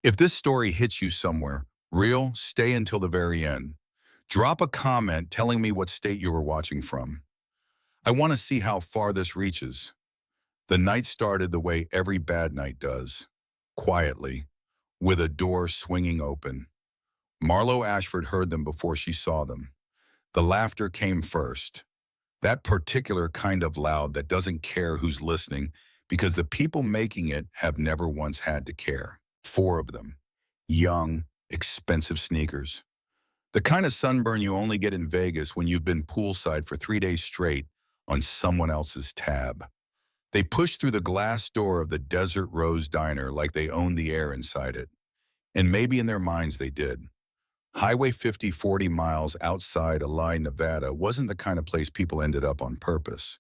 If this story hits you somewhere, real, stay until the very end. Drop a comment telling me what state you were watching from. I want to see how far this reaches. The night started the way every bad night does, quietly, with a door swinging open. Marlo Ashford heard them before she saw them. The laughter came first. That particular kind of loud that doesn't care who's listening because the people making it have never once had to care. Four of them. Young, expensive sneakers. The kind of sunburn you only get in Vegas when you've been poolside for 3 days straight on someone else's tab. They pushed through the glass door of the Desert Rose Diner like they owned the air inside it. And maybe in their minds they did. Highway 50 40 miles outside Ely, Nevada wasn't the kind of place people ended up on purpose.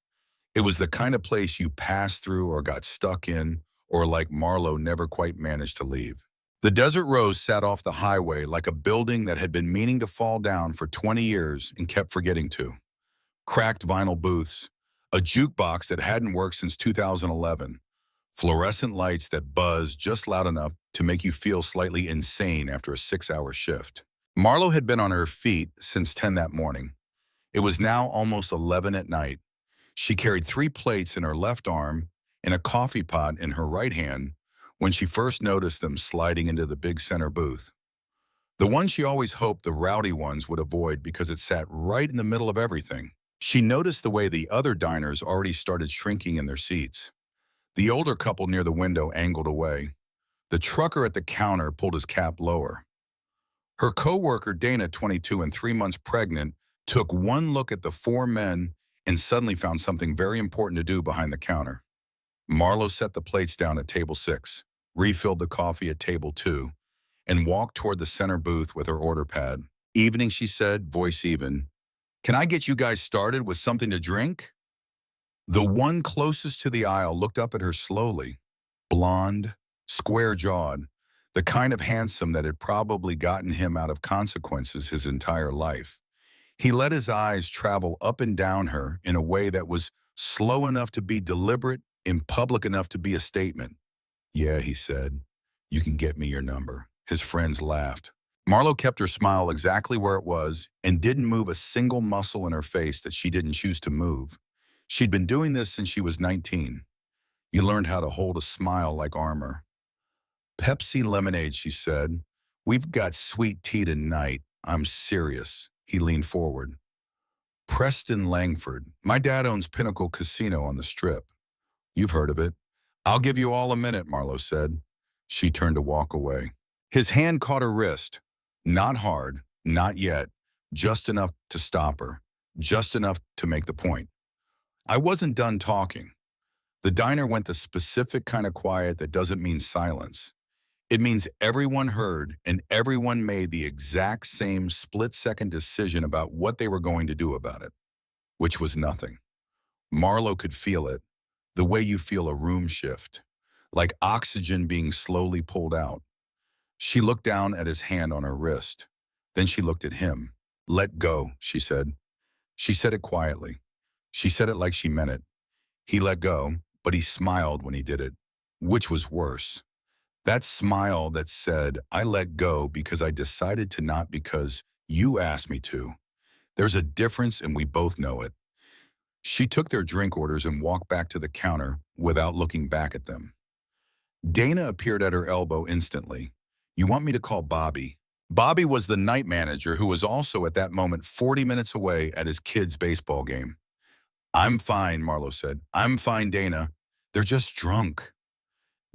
It was the kind of place you passed through or got stuck in, or like Marlo never quite managed to leave. The Desert Rose sat off the highway like a building that had been meaning to fall down for 20 years and kept forgetting to. Cracked vinyl booths, a jukebox that hadn't worked since 2011, fluorescent lights that buzzed just loud enough to make you feel slightly insane after a 6-hour shift. Marlo had been on her feet since 10 that morning. It was now almost 11 at night. She carried 3 plates in her left arm and a coffee pot in her right hand when she first noticed them sliding into the big center booth. The one she always hoped the rowdy ones would avoid because it sat right in the middle of everything. She noticed the way the other diners already started shrinking in their seats. The older couple near the window angled away. The trucker at the counter pulled his cap lower. Her co-worker, Dana, 22 and 3 months pregnant, took one look at the 4 men and suddenly found something very important to do behind the counter. Marlo set the plates down at table 6, refilled the coffee at table 2, and walked toward the center booth with her order pad. "Evening," she said, voice even. "Can I get you guys started with something to drink?" The one closest to the aisle looked up at her slowly. Blonde, square-jawed, the kind of handsome that had probably gotten him out of consequences his entire life. He let his eyes travel up and down her in a way that was slow enough to be deliberate, in public enough to be a statement. "Yeah," he said, "you can get me your number." His friends laughed. Marlo kept her smile exactly where it was and didn't move a single muscle in her face that she didn't choose to move. She'd been doing this since she was 19. You learned how to hold a smile like armor. "Pepsi lemonade," she said. "We've got sweet tea tonight. I'm serious." He leaned forward. "Preston Langford. My dad owns Pinnacle Casino on the Strip. You've heard of it." "I'll give you all a minute," Marlo said. She turned to walk away. His hand caught her wrist. Not hard, not yet, just enough to stop her, just enough to make the point. "I wasn't done talking." The diner went the specific kind of quiet that doesn't mean silence. It means everyone heard and everyone made the exact same split-second decision about what they were going to do about it, which was nothing. Marlo could feel it, the way you feel a room shift, like oxygen being slowly pulled out. She looked down at his hand on her wrist. Then she looked at him. "Let go," she said. She said it quietly. She said it like she meant it. He let go, but he smiled when he did it, which was worse. That smile that said, "I let go because I decided to, not because you asked me to." There's a difference and we both know it. She took their drink orders and walked back to the counter without looking back at them. Dana appeared at her elbow instantly. "You want me to call Bobby?" Bobby was the night manager who was also at that moment 40 minutes away at his kid's baseball game. "I'm fine," Marlo said. "I'm fine, Dana. They're just drunk."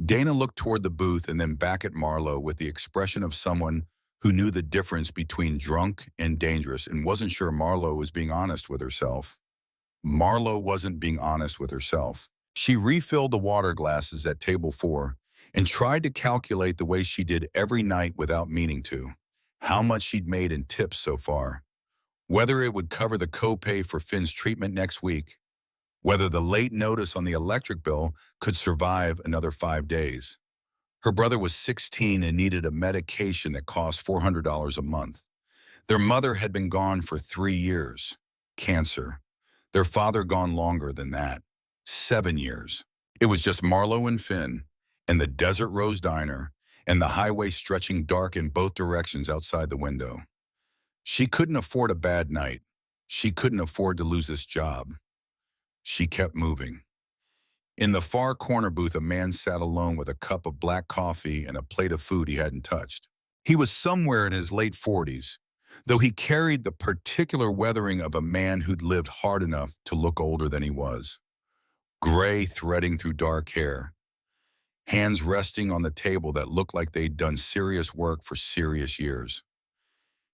Dana looked toward the booth and then back at Marlo with the expression of someone who knew the difference between drunk and dangerous and wasn't sure Marlo was being honest with herself. Marlo wasn't being honest with herself. She refilled the water glasses at table 4 and tried to calculate the way she did every night without meaning to, how much she'd made in tips so far, whether it would cover the copay for Finn's treatment next week, whether the late notice on the electric bill could survive another 5 days. Her brother was 16 and needed a medication that cost $400 a month. Their mother had been gone for 3 years. Cancer. Their father gone longer than that. 7 years. It was just Marlo and Finn and the Desert Rose Diner and the highway stretching dark in both directions outside the window. She couldn't afford a bad night. She couldn't afford to lose this job. She kept moving. In the far corner booth, a man sat alone with a cup of black coffee and a plate of food he hadn't touched. He was somewhere in his late 40s, though he carried the particular weathering of a man who'd lived hard enough to look older than he was. Gray threading through dark hair, hands resting on the table that looked like they'd done serious work for serious years.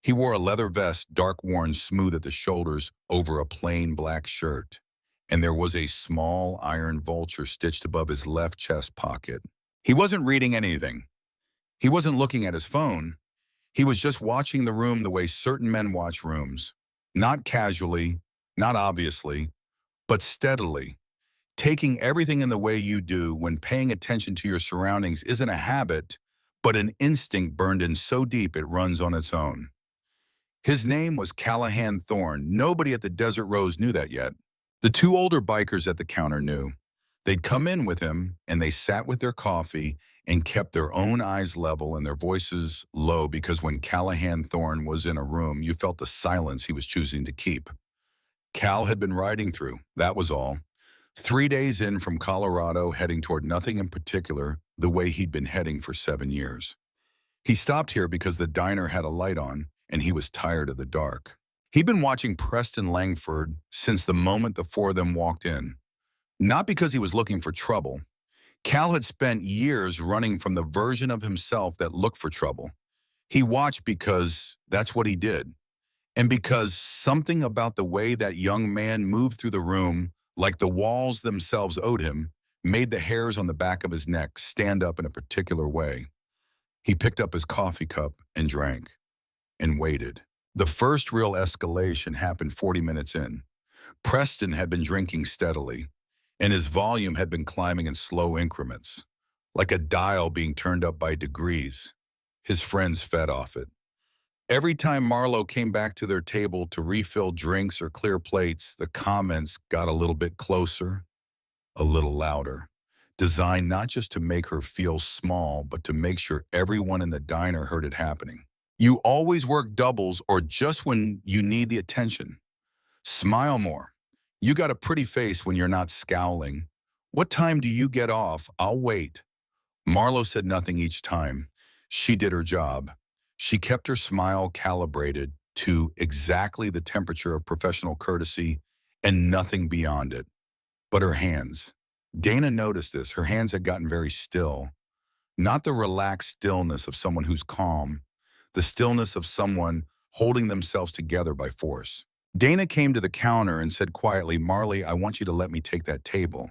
He wore a leather vest, dark worn smooth at the shoulders, over a plain black shirt, and there was a small iron vulture stitched above his left chest pocket. He wasn't reading anything. He wasn't looking at his phone. He was just watching the room the way certain men watch rooms. Not casually, not obviously, but steadily. Taking everything in the way you do when paying attention to your surroundings isn't a habit, but an instinct burned in so deep it runs on its own. His name was Callahan Thorne. Nobody at the Desert Rose knew that yet. The two older bikers at the counter knew. They'd come in with him, and they sat with their coffee and kept their own eyes level and their voices low, because when Callahan Thorne was in a room, you felt the silence he was choosing to keep. Cal had been riding through, that was all. 3 days in from Colorado, heading toward nothing in particular, the way he'd been heading for 7 years. He stopped here because the diner had a light on, and he was tired of the dark. He'd been watching Preston Langford since the moment the four of them walked in. Not because he was looking for trouble. Cal had spent years running from the version of himself that looked for trouble. He watched because that's what he did. And because something about the way that young man moved through the room, like the walls themselves owed him, made the hairs on the back of his neck stand up in a particular way. He picked up his coffee cup and drank, and waited. The first real escalation happened 40 minutes in. Preston had been drinking steadily, and his volume had been climbing in slow increments, like a dial being turned up by degrees. His friends fed off it. Every time Marlo came back to their table to refill drinks or clear plates, the comments got a little bit closer, a little louder, designed not just to make her feel small, but to make sure everyone in the diner heard it happening. You always work doubles or just when you need the attention. Smile more. You got a pretty face when you're not scowling. What time do you get off? I'll wait. Marlo said nothing each time. She did her job. She kept her smile calibrated to exactly the temperature of professional courtesy and nothing beyond it. But her hands. Dana noticed this. Her hands had gotten very still. Not the relaxed stillness of someone who's calm, the stillness of someone holding themselves together by force. Dana came to the counter and said quietly, "Marley, I want you to let me take that table."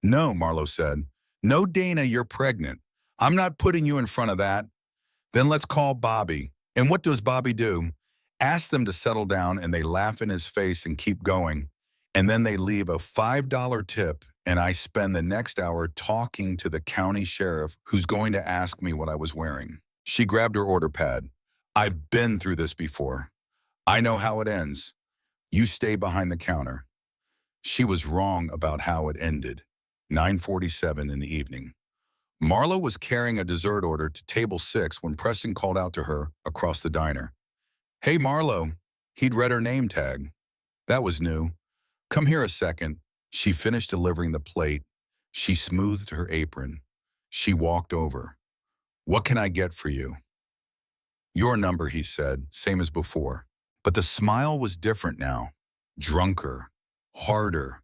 "No," Marlo said. "No, Dana, you're pregnant. I'm not putting you in front of that." "Then let's call Bobby." And what does Bobby do? Ask them to settle down, and they laugh in his face and keep going. And then they leave a $5 tip, and I spend the next hour talking to the county sheriff who's going to ask me what I was wearing. She grabbed her order pad. "I've been through this before. I know how it ends. You stay behind the counter." She was wrong about how it ended. 9:47 in the evening. Marlo was carrying a dessert order to table 6 when Preston called out to her across the diner. "Hey, Marlo." He'd read her name tag. That was new. "Come here a second." She finished delivering the plate. She smoothed her apron. She walked over. "What can I get for you?" "Your number," he said, same as before. But the smile was different now. Drunker. Harder.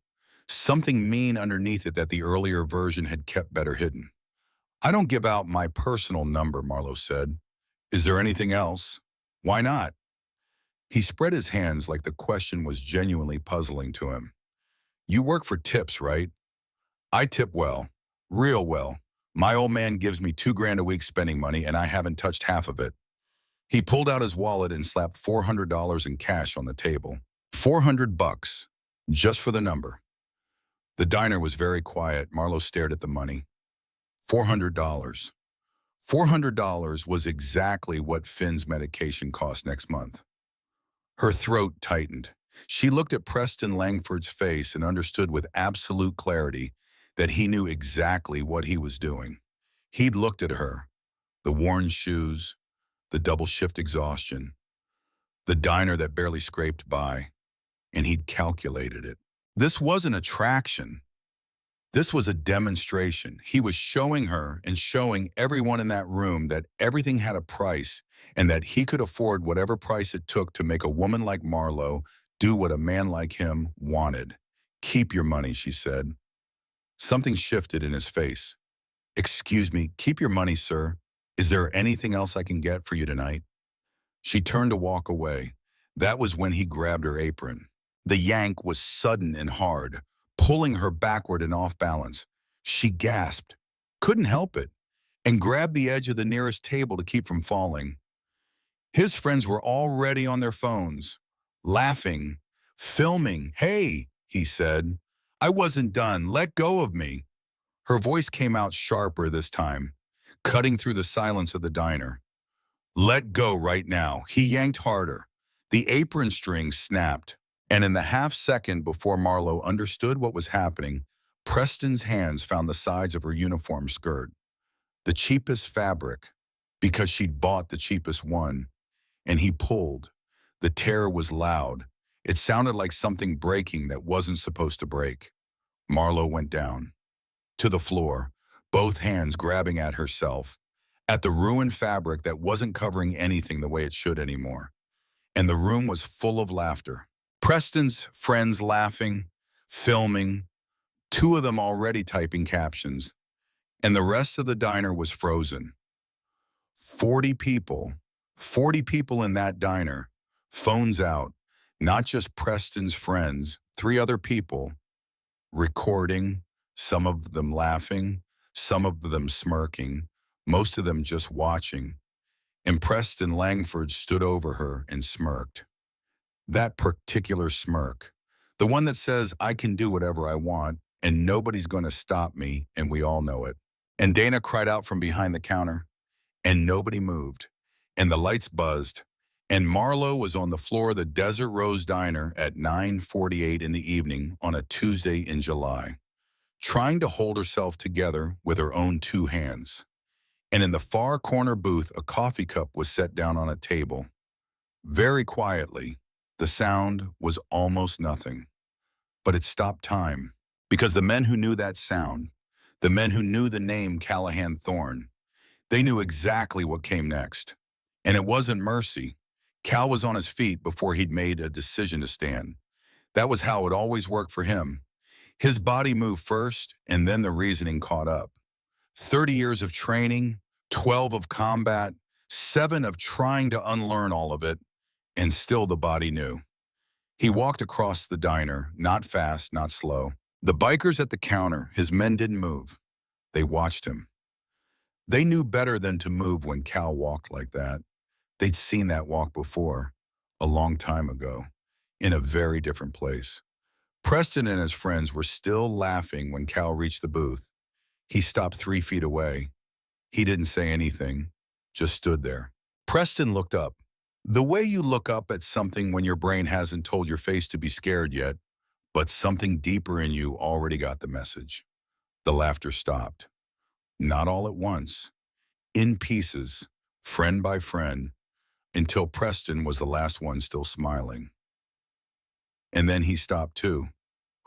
Something mean underneath it that the earlier version had kept better hidden. "I don't give out my personal number," Marlo said. "Is there anything else?" "Why not?" He spread his hands like the question was genuinely puzzling to him. "You work for tips, right?" "I tip well. Real well. My old man gives me $2,000 a week spending money, and I haven't touched half of it." He pulled out his wallet and slapped $400 in cash on the table. $400, just for the number. The diner was very quiet. Marlo stared at the money. $400. $400 was exactly what Finn's medication cost next month. Her throat tightened. She looked at Preston Langford's face and understood with absolute clarity that he knew exactly what he was doing. He'd looked at her. The worn shoes, the double shift exhaustion, the diner that barely scraped by, and he'd calculated it. This wasn't attraction. This was a demonstration. He was showing her and showing everyone in that room that everything had a price and that he could afford whatever price it took to make a woman like Marlo do what a man like him wanted. Keep your money, she said. Something shifted in his face. Excuse me, keep your money, sir. Is there anything else I can get for you tonight? She turned to walk away. That was when he grabbed her apron. The yank was sudden and hard, pulling her backward and off balance. She gasped, couldn't help it, and grabbed the edge of the nearest table to keep from falling. His friends were already on their phones, laughing, filming. Hey, he said, I wasn't done. Let go of me. Her voice came out sharper this time, cutting through the silence of the diner. Let go right now. He yanked harder. The apron string snapped, and in the half second before Marlo understood what was happening, Preston's hands found the sides of her uniform skirt. The cheapest fabric, because she'd bought the cheapest one, and he pulled. The tear was loud. It sounded like something breaking that wasn't supposed to break. Marlo went down, to the floor, both hands grabbing at herself, at the ruined fabric that wasn't covering anything the way it should anymore. And the room was full of laughter. Preston's friends laughing, filming, two of them already typing captions, and the rest of the diner was frozen. 40 people in that diner, phones out, not just Preston's friends, 3 other people, recording, some of them laughing, some of them smirking, most of them just watching. And Preston Langford stood over her and smirked. That particular smirk, the one that says, I can do whatever I want and nobody's going to stop me, and we all know it. And Dana cried out from behind the counter, and nobody moved, and the lights buzzed, and Marlo was on the floor of the Desert Rose Diner at 9:48 in the evening on a Tuesday in July, trying to hold herself together with her own 2 hands. And in the far corner booth, a coffee cup was set down on a table. Very quietly, the sound was almost nothing. But it stopped time, because the men who knew that sound, the men who knew the name Callahan Thorne, they knew exactly what came next. And it wasn't mercy. Cal was on his feet before he'd made a decision to stand. That was how it always worked for him. His body moved first, and then the reasoning caught up. 30 years of training, 12 of combat, 7 of trying to unlearn all of it, and still the body knew. He walked across the diner, not fast, not slow. The bikers at the counter, his men didn't move. They watched him. They knew better than to move when Cal walked like that. They'd seen that walk before, a long time ago, in a very different place. Preston and his friends were still laughing when Cal reached the booth. He stopped 3 feet away. He didn't say anything, just stood there. Preston looked up. The way you look up at something when your brain hasn't told your face to be scared yet, but something deeper in you already got the message. The laughter stopped. Not all at once. In pieces, friend by friend, until Preston was the last one still smiling. And then he stopped too.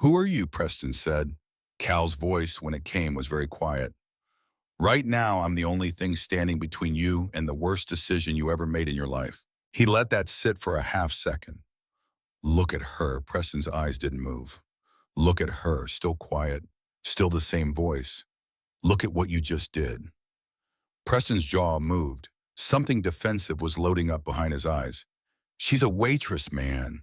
Who are you? Preston said. Cal's voice, when it came, was very quiet. Right now, I'm the only thing standing between you and the worst decision you ever made in your life. He let that sit for a half second. Look at her. Preston's eyes didn't move. Look at her, still quiet, still the same voice. Look at what you just did. Preston's jaw moved. Something defensive was loading up behind his eyes. She's a waitress, man.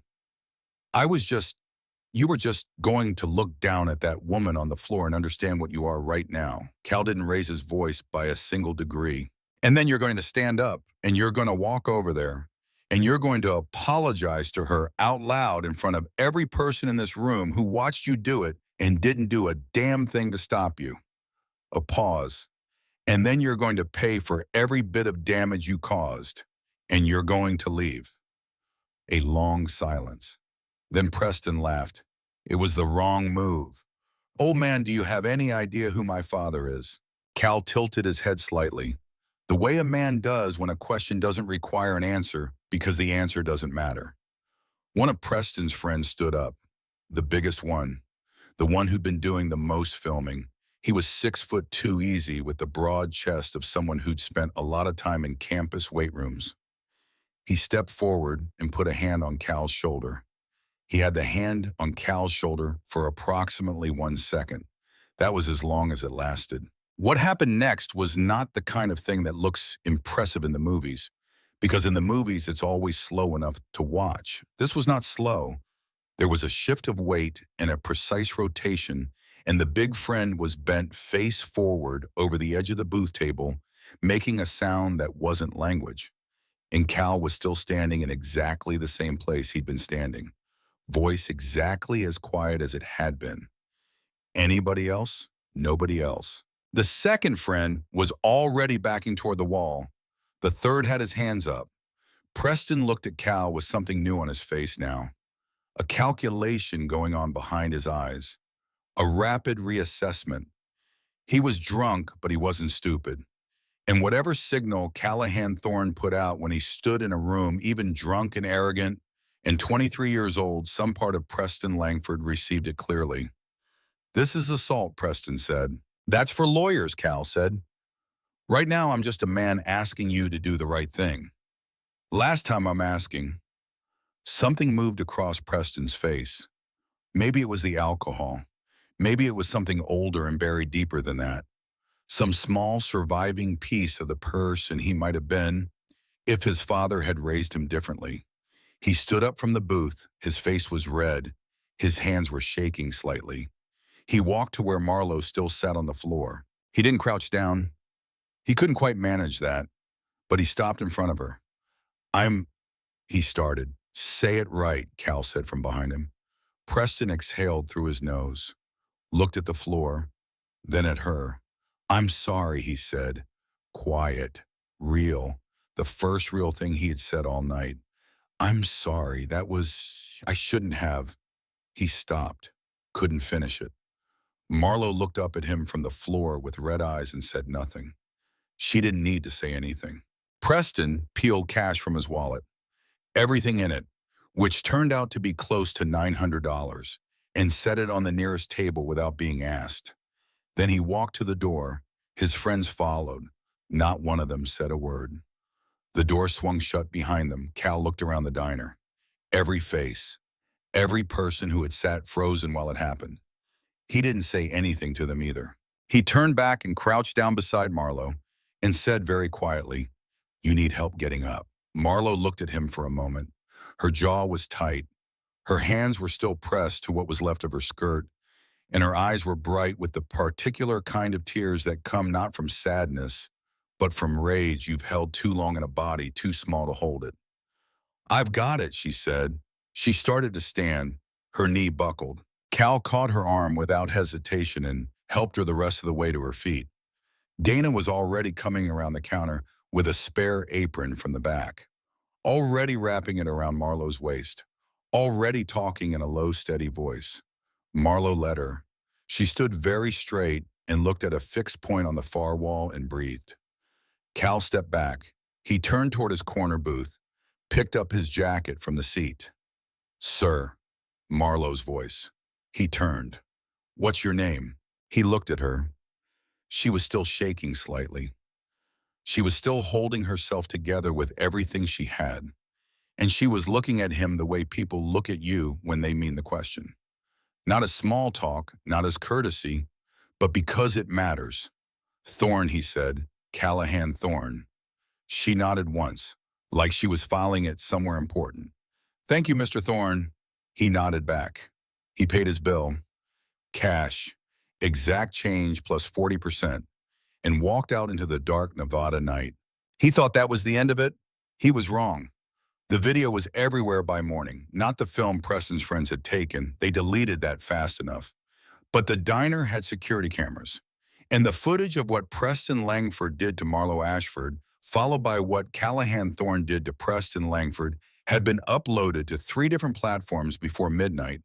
You were just going to look down at that woman on the floor and understand what you are right now. Cal didn't raise his voice by a single degree. And then you're going to stand up and you're going to walk over there and you're going to apologize to her out loud in front of every person in this room who watched you do it and didn't do a damn thing to stop you. A pause. And then you're going to pay for every bit of damage you caused, and you're going to leave. A long silence. Then Preston laughed. It was the wrong move. Old man, do you have any idea who my father is? Cal tilted his head slightly. The way a man does when a question doesn't require an answer because the answer doesn't matter. One of Preston's friends stood up, the biggest one, the one who'd been doing the most filming. He was 6'2" easy with the broad chest of someone who'd spent a lot of time in campus weight rooms. He stepped forward and put a hand on Cal's shoulder. He had the hand on Cal's shoulder for approximately 1 second. That was as long as it lasted. What happened next was not the kind of thing that looks impressive in the movies, because in the movies it's always slow enough to watch. This was not slow. There was a shift of weight and a precise rotation, and the big friend was bent face forward over the edge of the booth table, making a sound that wasn't language. And Cal was still standing in exactly the same place he'd been standing, voice exactly as quiet as it had been. Anybody else? Nobody else. The second friend was already backing toward the wall. The third had his hands up. Preston looked at Cal with something new on his face now. A calculation going on behind his eyes. A rapid reassessment. He was drunk, but he wasn't stupid. And whatever signal Callahan Thorne put out when he stood in a room, even drunk and arrogant, and 23 years old, some part of Preston Langford received it clearly. "This is assault," Preston said. "That's for lawyers," Cal said. "Right now, I'm just a man asking you to do the right thing. Last time I'm asking." Something moved across Preston's face. Maybe it was the alcohol. Maybe it was something older and buried deeper than that. Some small surviving piece of the person he might have been if his father had raised him differently. He stood up from the booth. His face was red. His hands were shaking slightly. He walked to where Marlo still sat on the floor. He didn't crouch down. He couldn't quite manage that, but he stopped in front of her. He started. "Say it right," Cal said from behind him. Preston exhaled through his nose, looked at the floor, then at her. "I'm sorry," he said. Quiet, real, the first real thing he had said all night. "I'm sorry, I shouldn't have." He stopped, couldn't finish it. Marlo looked up at him from the floor with red eyes and said nothing. She didn't need to say anything. Preston peeled cash from his wallet, everything in it, which turned out to be close to $900, and set it on the nearest table without being asked. Then he walked to the door. His friends followed. Not one of them said a word. The door swung shut behind them. Cal looked around the diner. Every face, every person who had sat frozen while it happened. He didn't say anything to them either. He turned back and crouched down beside Marlo and said very quietly, "You need help getting up." Marlo looked at him for a moment. Her jaw was tight. Her hands were still pressed to what was left of her skirt, and her eyes were bright with the particular kind of tears that come not from sadness, but from rage you've held too long in a body too small to hold it. "I've got it," she said. She started to stand. Her knee buckled. Cal caught her arm without hesitation and helped her the rest of the way to her feet. Dana was already coming around the counter with a spare apron from the back, already wrapping it around Marlo's waist, already talking in a low, steady voice. Marlo led her. She stood very straight and looked at a fixed point on the far wall and breathed. Cal stepped back. He turned toward his corner booth, picked up his jacket from the seat. "Sir," Marlo's voice. He turned. "What's your name?" He looked at her. She was still shaking slightly. She was still holding herself together with everything she had. And she was looking at him the way people look at you when they mean the question. Not as small talk, not as courtesy, but because it matters. "Thorne," he said. "Callahan Thorne." She nodded once, like she was filing it somewhere important. "Thank you, Mr. Thorne." He nodded back. He paid his bill. Cash, exact change plus 40%, and walked out into the dark Nevada night. He thought that was the end of it. He was wrong. The video was everywhere by morning, not the film Preston's friends had taken. They deleted that fast enough. But the diner had security cameras. And the footage of what Preston Langford did to Marlo Ashford, followed by what Callahan Thorne did to Preston Langford, had been uploaded to 3 different platforms before midnight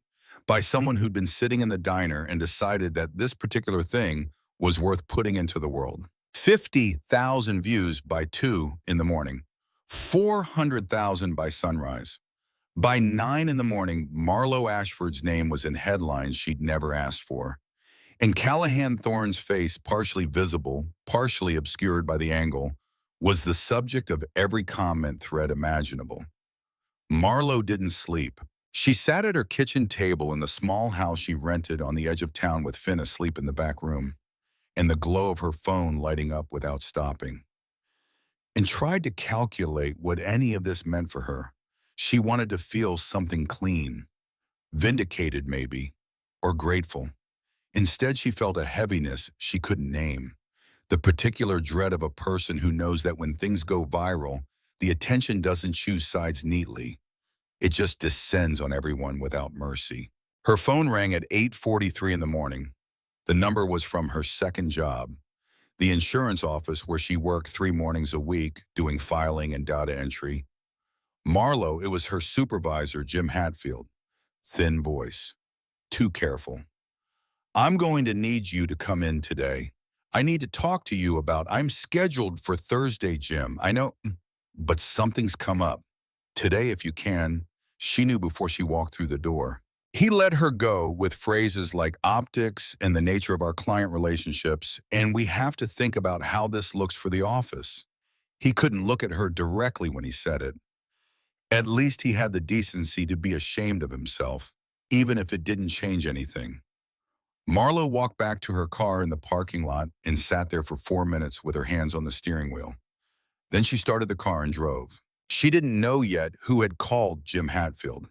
by someone who'd been sitting in the diner and decided that this particular thing was worth putting into the world. 50,000 views by 2 in the morning, 400,000 by sunrise. By 9 in the morning, Marlo Ashford's name was in headlines she'd never asked for. And Callahan Thorne's face, partially visible, partially obscured by the angle, was the subject of every comment thread imaginable. Marlo didn't sleep. She sat at her kitchen table in the small house she rented on the edge of town with Finn asleep in the back room, and the glow of her phone lighting up without stopping, and tried to calculate what any of this meant for her. She wanted to feel something clean, vindicated maybe, or grateful. Instead, she felt a heaviness she couldn't name, the particular dread of a person who knows that when things go viral, the attention doesn't choose sides neatly. It just descends on everyone without mercy. Her phone rang at 8:43 in the morning. The number was from her second job, the insurance office where she worked 3 mornings a week doing filing and data entry. Marlo, it was her supervisor, Jim Hatfield. Thin voice. Too careful. I'm going to need you to come in today. I need to talk to you about, I'm scheduled for Thursday, Jim. I know, but something's come up. Today, if you can, she knew before she walked through the door. He let her go with phrases like optics and the nature of our client relationships, and we have to think about how this looks for the office. He couldn't look at her directly when he said it. At least he had the decency to be ashamed of himself, even if it didn't change anything. Marlo walked back to her car in the parking lot and sat there for 4 minutes with her hands on the steering wheel. Then she started the car and drove. She didn't know yet who had called Jim Hatfield.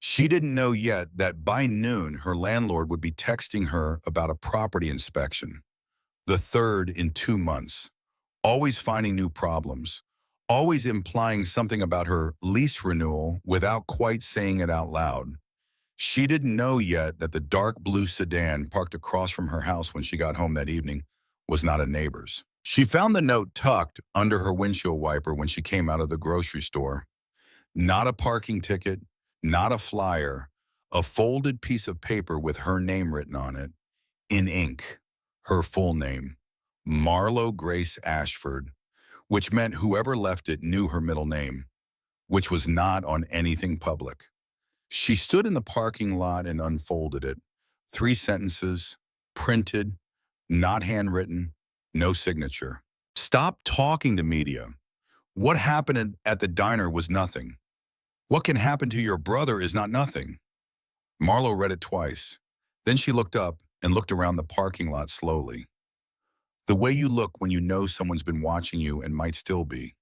She didn't know yet that by noon her landlord would be texting her about a property inspection, the third in 2 months, always finding new problems, always implying something about her lease renewal without quite saying it out loud. She didn't know yet that the dark blue sedan parked across from her house when she got home that evening was not a neighbor's. She found the note tucked under her windshield wiper when she came out of the grocery store. Not a parking ticket, not a flyer, a folded piece of paper with her name written on it, in ink, her full name, Marlo Grace Ashford, which meant whoever left it knew her middle name, which was not on anything public. She stood in the parking lot and unfolded it. 3 sentences, printed, not handwritten, no signature. Stop talking to media. What happened at the diner was nothing. What can happen to your brother is not nothing. Marlo read it twice. Then she looked up and looked around the parking lot slowly. The way you look when you know someone's been watching you and might still be.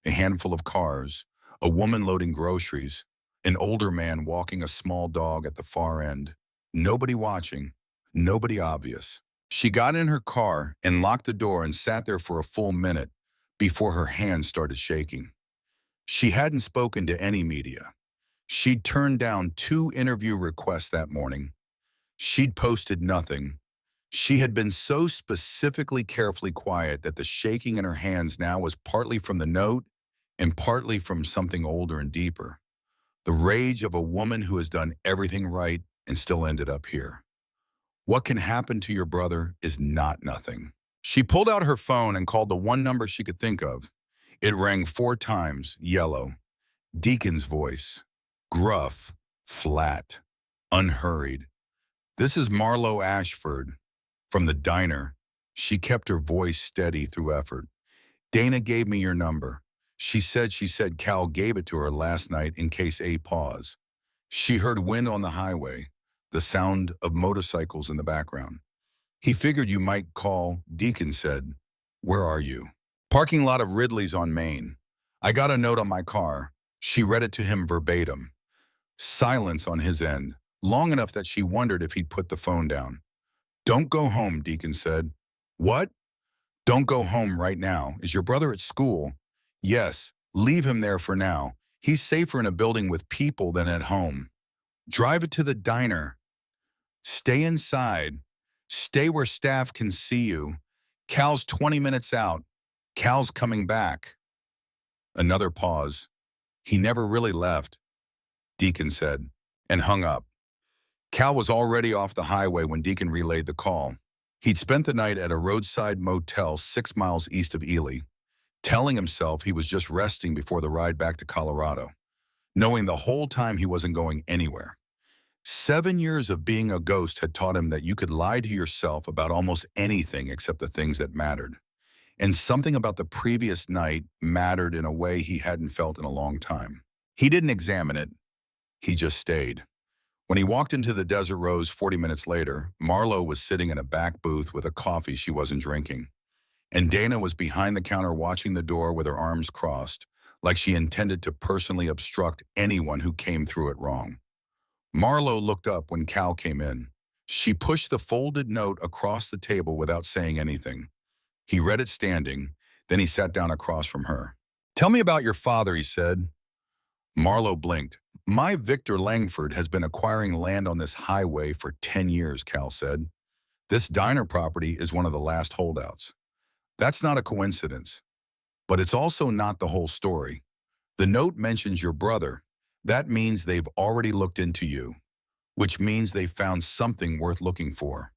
A handful of cars, a woman loading groceries, an older man walking a small dog at the far end. Nobody watching, nobody obvious. She got in her car and locked the door and sat there for a full minute before her hands started shaking. She hadn't spoken to any media. She'd turned down 2 interview requests that morning. She'd posted nothing. She had been so specifically carefully quiet that the shaking in her hands now was partly from the note and partly from something older and deeper. The rage of a woman who has done everything right and still ended up here. What can happen to your brother is not nothing. She pulled out her phone and called the one number she could think of. It rang 4 times, yellow. Deacon's voice. Gruff, flat, unhurried. This is Marlo Ashford. From the diner. She kept her voice steady through effort. Dana gave me your number. She said Cal gave it to her last night in case a pause. She heard wind on the highway, the sound of motorcycles in the background. He figured you might call, Deacon said. Where are you? Parking lot of Ridley's on Main. I got a note on my car. She read it to him verbatim. Silence on his end, long enough that she wondered if he'd put the phone down. Don't go home, Deacon said. What? Don't go home right now. Is your brother at school? Yes, leave him there for now. He's safer in a building with people than at home. Drive it to the diner. Stay inside. Stay where staff can see you. Cal's 20 minutes out. Cal's coming back. Another pause. He never really left, Deacon said, and hung up. Cal was already off the highway when Deacon relayed the call. He'd spent the night at a roadside motel 6 miles east of Ely, telling himself he was just resting before the ride back to Colorado, knowing the whole time he wasn't going anywhere. 7 years of being a ghost had taught him that you could lie to yourself about almost anything except the things that mattered. And something about the previous night mattered in a way he hadn't felt in a long time. He didn't examine it. He just stayed. When he walked into the Desert Rose 40 minutes later, Marlo was sitting in a back booth with a coffee she wasn't drinking. And Dana was behind the counter watching the door with her arms crossed, like she intended to personally obstruct anyone who came through it wrong. Marlo looked up when Cal came in. She pushed the folded note across the table without saying anything. He read it standing, then he sat down across from her. "Tell me about your father," he said. Marlo blinked. "My Victor Langford has been acquiring land on this highway for 10 years, Cal said. This diner property is one of the last holdouts. That's not a coincidence, but it's also not the whole story. The note mentions your brother. That means they've already looked into you, which means they found something worth looking for."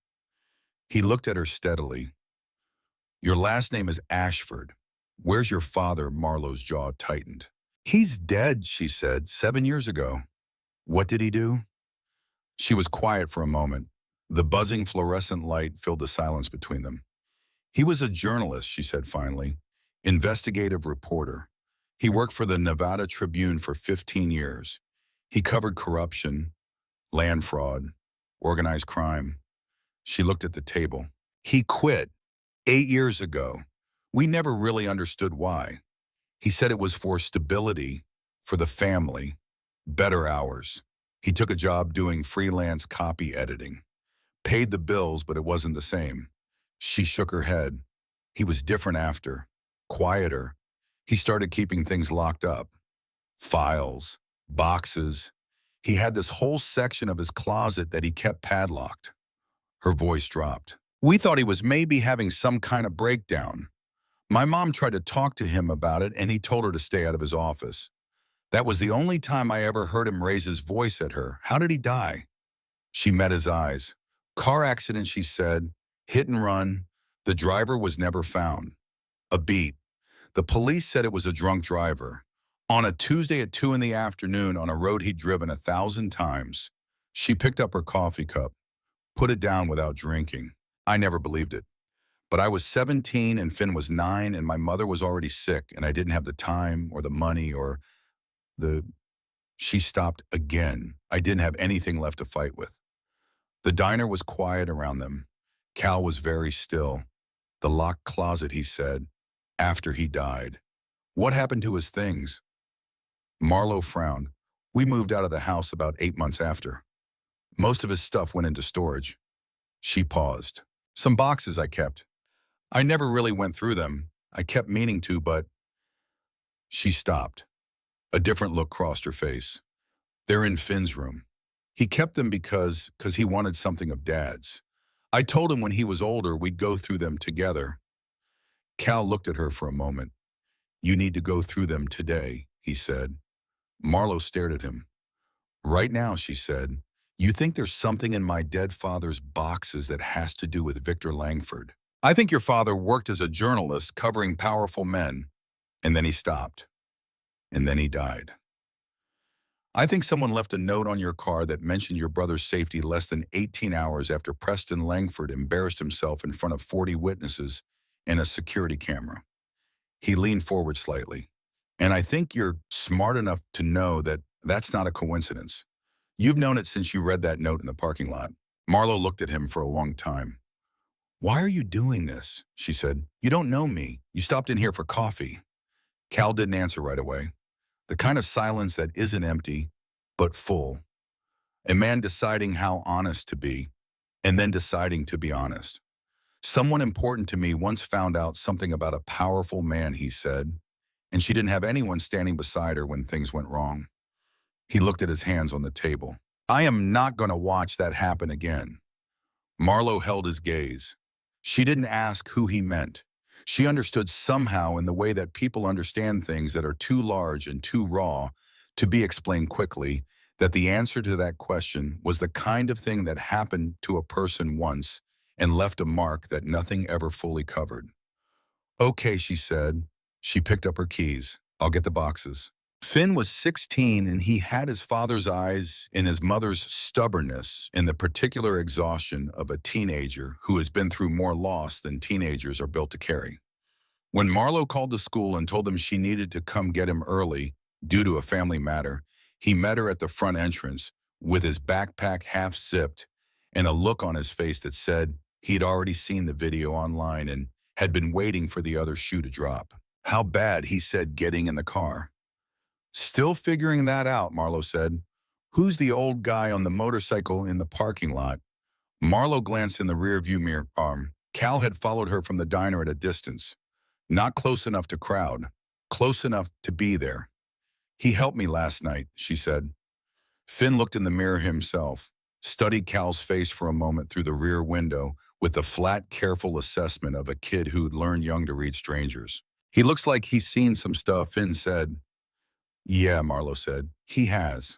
He looked at her steadily. "Your last name is Ashford. Where's your father?" Marlo's jaw tightened. "He's dead," she said, 7 years ago. "What did he do?" She was quiet for a moment. The buzzing fluorescent light filled the silence between them. "He was a journalist," she said finally. "Investigative reporter. He worked for the Nevada Tribune for 15 years. He covered corruption, land fraud, organized crime." She looked at the table. "He quit 8 years ago. We never really understood why. He said it was for stability, for the family, better hours. He took a job doing freelance copy editing. Paid the bills, but it wasn't the same." She shook her head. "He was different after. Quieter. He started keeping things locked up. Files, boxes. He had this whole section of his closet that he kept padlocked." Her voice dropped. "We thought he was maybe having some kind of breakdown. My mom tried to talk to him about it, and he told her to stay out of his office. That was the only time I ever heard him raise his voice at her. How did he die?" She met his eyes. "Car accident," she said. "Hit and run. The driver was never found. A beat. The police said it was a drunk driver. On a Tuesday at 2 in the afternoon on a road he'd driven 1,000 times." She picked up her coffee cup, put it down without drinking. "I never believed it. But I was 17 and Finn was 9 and my mother was already sick and I didn't have the time or the money or the..." She stopped again. "I didn't have anything left to fight with." The diner was quiet around them. Cal was very still. "The locked closet," he said, "after he died. What happened to his things?" Marlo frowned. "We moved out of the house about 8 months after. Most of his stuff went into storage." She paused. "Some boxes I kept. I never really went through them. I kept meaning to, but..." She stopped. A different look crossed her face. "They're in Finn's room. He kept them because he wanted something of Dad's. I told him when he was older we'd go through them together." Cal looked at her for a moment. "You need to go through them today," he said. Marlo stared at him. "Right now," she said, "you think there's something in my dead father's boxes that has to do with Victor Langford. I think your father worked as a journalist covering powerful men." And then he stopped. "And then he died. I think someone left a note on your car that mentioned your brother's safety less than 18 hours after Preston Langford embarrassed himself in front of 40 witnesses and a security camera." He leaned forward slightly. "And I think you're smart enough to know that that's not a coincidence. You've known it since you read that note in the parking lot." Marlo looked at him for a long time. "Why are you doing this?" she said. "You don't know me. You stopped in here for coffee." Cal didn't answer right away. The kind of silence that isn't empty, but full. A man deciding how honest to be, and then deciding to be honest. "Someone important to me once found out something about a powerful man," he said, "and she didn't have anyone standing beside her when things went wrong." He looked at his hands on the table. "I am not going to watch that happen again." Marlo held his gaze. She didn't ask who he meant. She understood somehow in the way that people understand things that are too large and too raw to be explained quickly, that the answer to that question was the kind of thing that happened to a person once and left a mark that nothing ever fully covered. Okay, she said. She picked up her keys. I'll get the boxes. Finn was 16 and he had his father's eyes and his mother's stubbornness and the particular exhaustion of a teenager who has been through more loss than teenagers are built to carry. When Marlo called the school and told them she needed to come get him early due to a family matter, he met her at the front entrance with his backpack half zipped and a look on his face that said he'd already seen the video online and had been waiting for the other shoe to drop. How bad, he said, getting in the car. Still figuring that out, Marlo said. Who's the old guy on the motorcycle in the parking lot? Marlo glanced in the rearview mirror. Cal had followed her from the diner at a distance. Not close enough to crowd, close enough to be there. He helped me last night, she said. Finn looked in the mirror himself, studied Cal's face for a moment through the rear window with the flat, careful assessment of a kid who'd learned young to read strangers. He looks like he's seen some stuff, Finn said. Yeah, Marlo said. He has.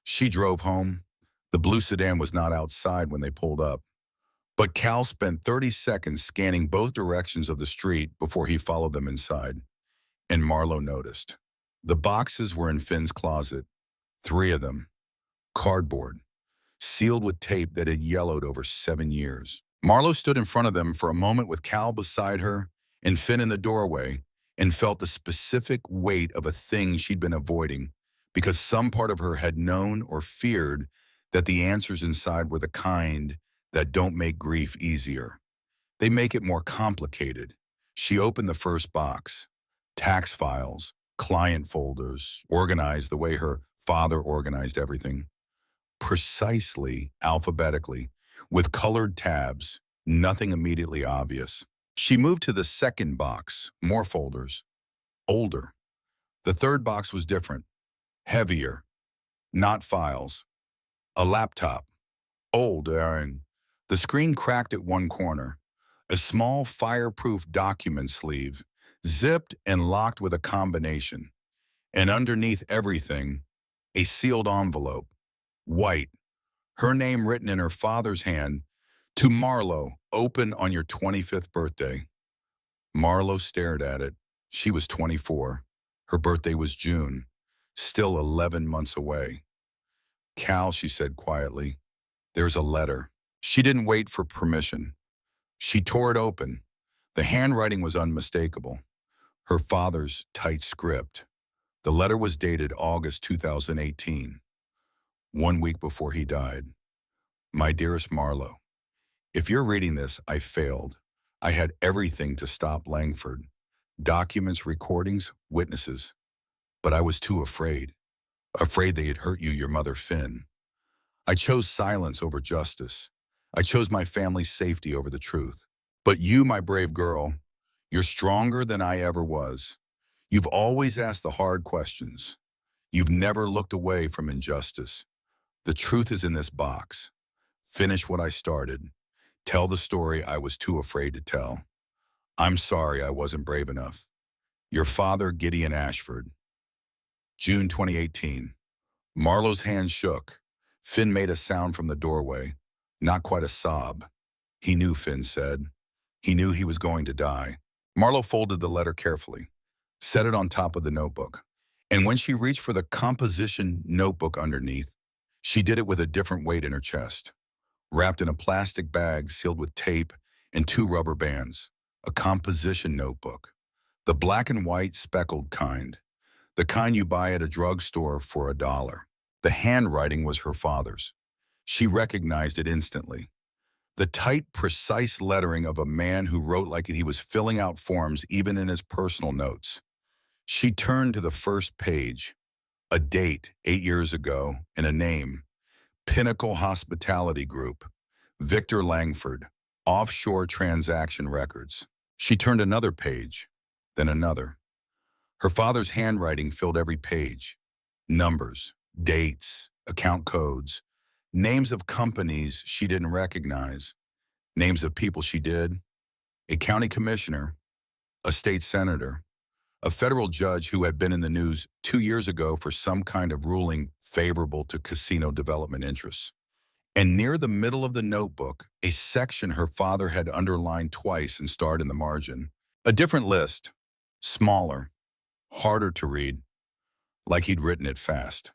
She drove home. The blue sedan was not outside when they pulled up. But Cal spent 30 seconds scanning both directions of the street before he followed them inside. And Marlo noticed. The boxes were in Finn's closet. 3 of them. Cardboard. Sealed with tape that had yellowed over 7 years. Marlo stood in front of them for a moment with Cal beside her and Finn in the doorway and felt the specific weight of a thing she'd been avoiding because some part of her had known or feared that the answers inside were the kind that don't make grief easier. They make it more complicated. She opened the first box. Tax files, client folders, organized the way her father organized everything. Precisely, alphabetically, with colored tabs, nothing immediately obvious. She moved to the second box, more folders, older. The third box was different, heavier, not files. A laptop, older, and the screen cracked at one corner. A small fireproof document sleeve, zipped and locked with a combination. And underneath everything, a sealed envelope, white, her name written in her father's hand, to Marlo, open on your 25th birthday. Marlo stared at it. She was 24. Her birthday was June, still 11 months away. Cal, she said quietly, there's a letter. She didn't wait for permission. She tore it open. The handwriting was unmistakable. Her father's tight script. The letter was dated August 2018, 1 week before he died. My dearest Marlo, if you're reading this, I failed. I had everything to stop Langford. Documents, recordings, witnesses. But I was too afraid. Afraid they had hurt you, your mother, Finn. I chose silence over justice. I chose my family's safety over the truth. But you, my brave girl, you're stronger than I ever was. You've always asked the hard questions. You've never looked away from injustice. The truth is in this box. Finish what I started. Tell the story I was too afraid to tell. I'm sorry I wasn't brave enough. Your father, Gideon Ashford. June 2018. Marlo's hand shook. Finn made a sound from the doorway. Not quite a sob. He knew, Finn said. He knew he was going to die. Marlo folded the letter carefully, set it on top of the notebook. And when she reached for the composition notebook underneath, she did it with a different weight in her chest. Wrapped in a plastic bag sealed with tape and 2 rubber bands, a composition notebook. The black and white speckled kind. The kind you buy at a drugstore for $1. The handwriting was her father's. She recognized it instantly. The tight, precise lettering of a man who wrote like he was filling out forms even in his personal notes. She turned to the first page. A date, 8 years ago, and a name. Pinnacle Hospitality Group. Victor Langford. Offshore transaction records. She turned another page, then another. Her father's handwriting filled every page. Numbers, dates, account codes, names of companies she didn't recognize, names of people she did, a county commissioner, a state senator, a federal judge who had been in the news 2 years ago for some kind of ruling favorable to casino development interests, And near the middle of the notebook, a section her father had underlined twice and starred in the margin. A different list, smaller, harder to read, like he'd written it fast.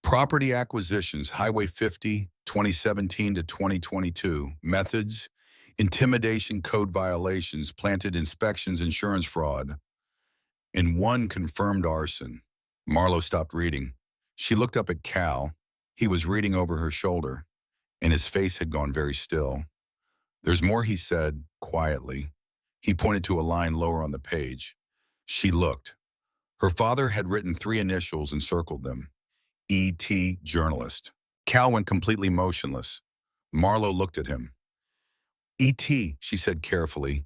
Property acquisitions, Highway 50, 2017 to 2022. Methods, intimidation, code violations, planted inspections, insurance fraud. And one confirmed arson. Marlo stopped reading. She looked up at Cal. He was reading over her shoulder, and his face had gone very still. There's more, he said, quietly. He pointed to a line lower on the page. She looked. Her father had written 3 initials and circled them. E.T. Journalist. Cal went completely motionless. Marlo looked at him. E.T., she said carefully.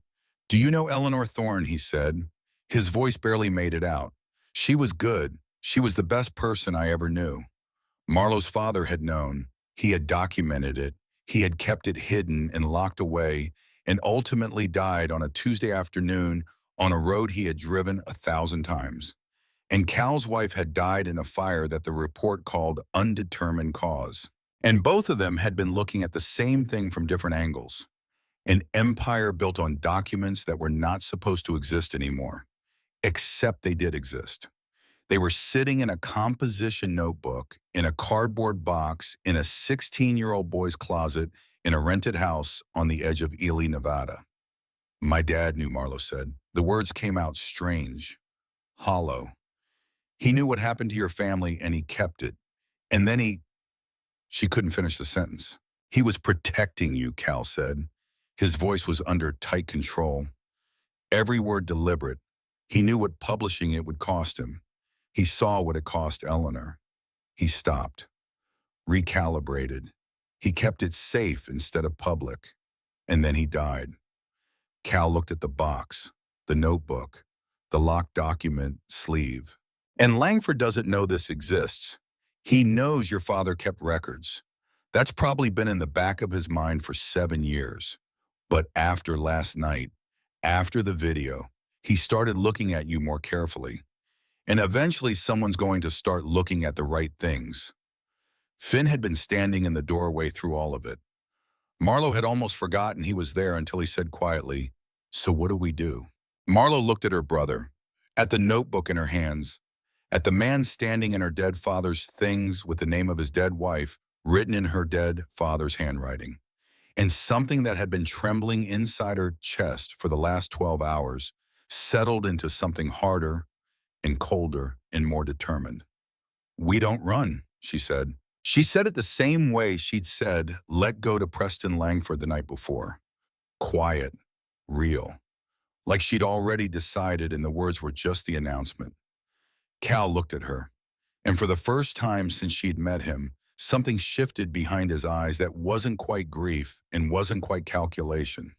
Do you know Eleanor Thorne, he said. His voice barely made it out. She was good. She was the best person I ever knew. Marlo's father had known. He had documented it. He had kept it hidden and locked away, and ultimately died on a Tuesday afternoon on a road he had driven 1,000 times. And Cal's wife had died in a fire that the report called undetermined cause. And both of them had been looking at the same thing from different angles. An empire built on documents that were not supposed to exist anymore, except they did exist. They were sitting in a composition notebook, in a cardboard box, in a 16-year-old boy's closet, in a rented house on the edge of Ely, Nevada. My dad knew, Marlo said. The words came out strange, hollow. He knew what happened to your family, and he kept it. And then she couldn't finish the sentence. He was protecting you, Cal said. His voice was under tight control. Every word deliberate. He knew what publishing it would cost him. He saw what it cost Eleanor. He stopped, recalibrated. He kept it safe instead of public. And then he died. Cal looked at the box, the notebook, the locked document sleeve. And Langford doesn't know this exists. He knows your father kept records. That's probably been in the back of his mind for 7 years. But after last night, after the video, he started looking at you more carefully. And eventually someone's going to start looking at the right things. Finn had been standing in the doorway through all of it. Marlo had almost forgotten he was there until he said quietly, "So what do we do?" Marlo looked at her brother, at the notebook in her hands, at the man standing in her dead father's things with the name of his dead wife written in her dead father's handwriting. And something that had been trembling inside her chest for the last 12 hours settled into something harder and colder and more determined. "We don't run," she said. She said it the same way she'd said, "Let go" to Preston Langford the night before. Quiet, real, like she'd already decided and the words were just the announcement. Cal looked at her, and for the first time since she'd met him, something shifted behind his eyes that wasn't quite grief and wasn't quite calculation.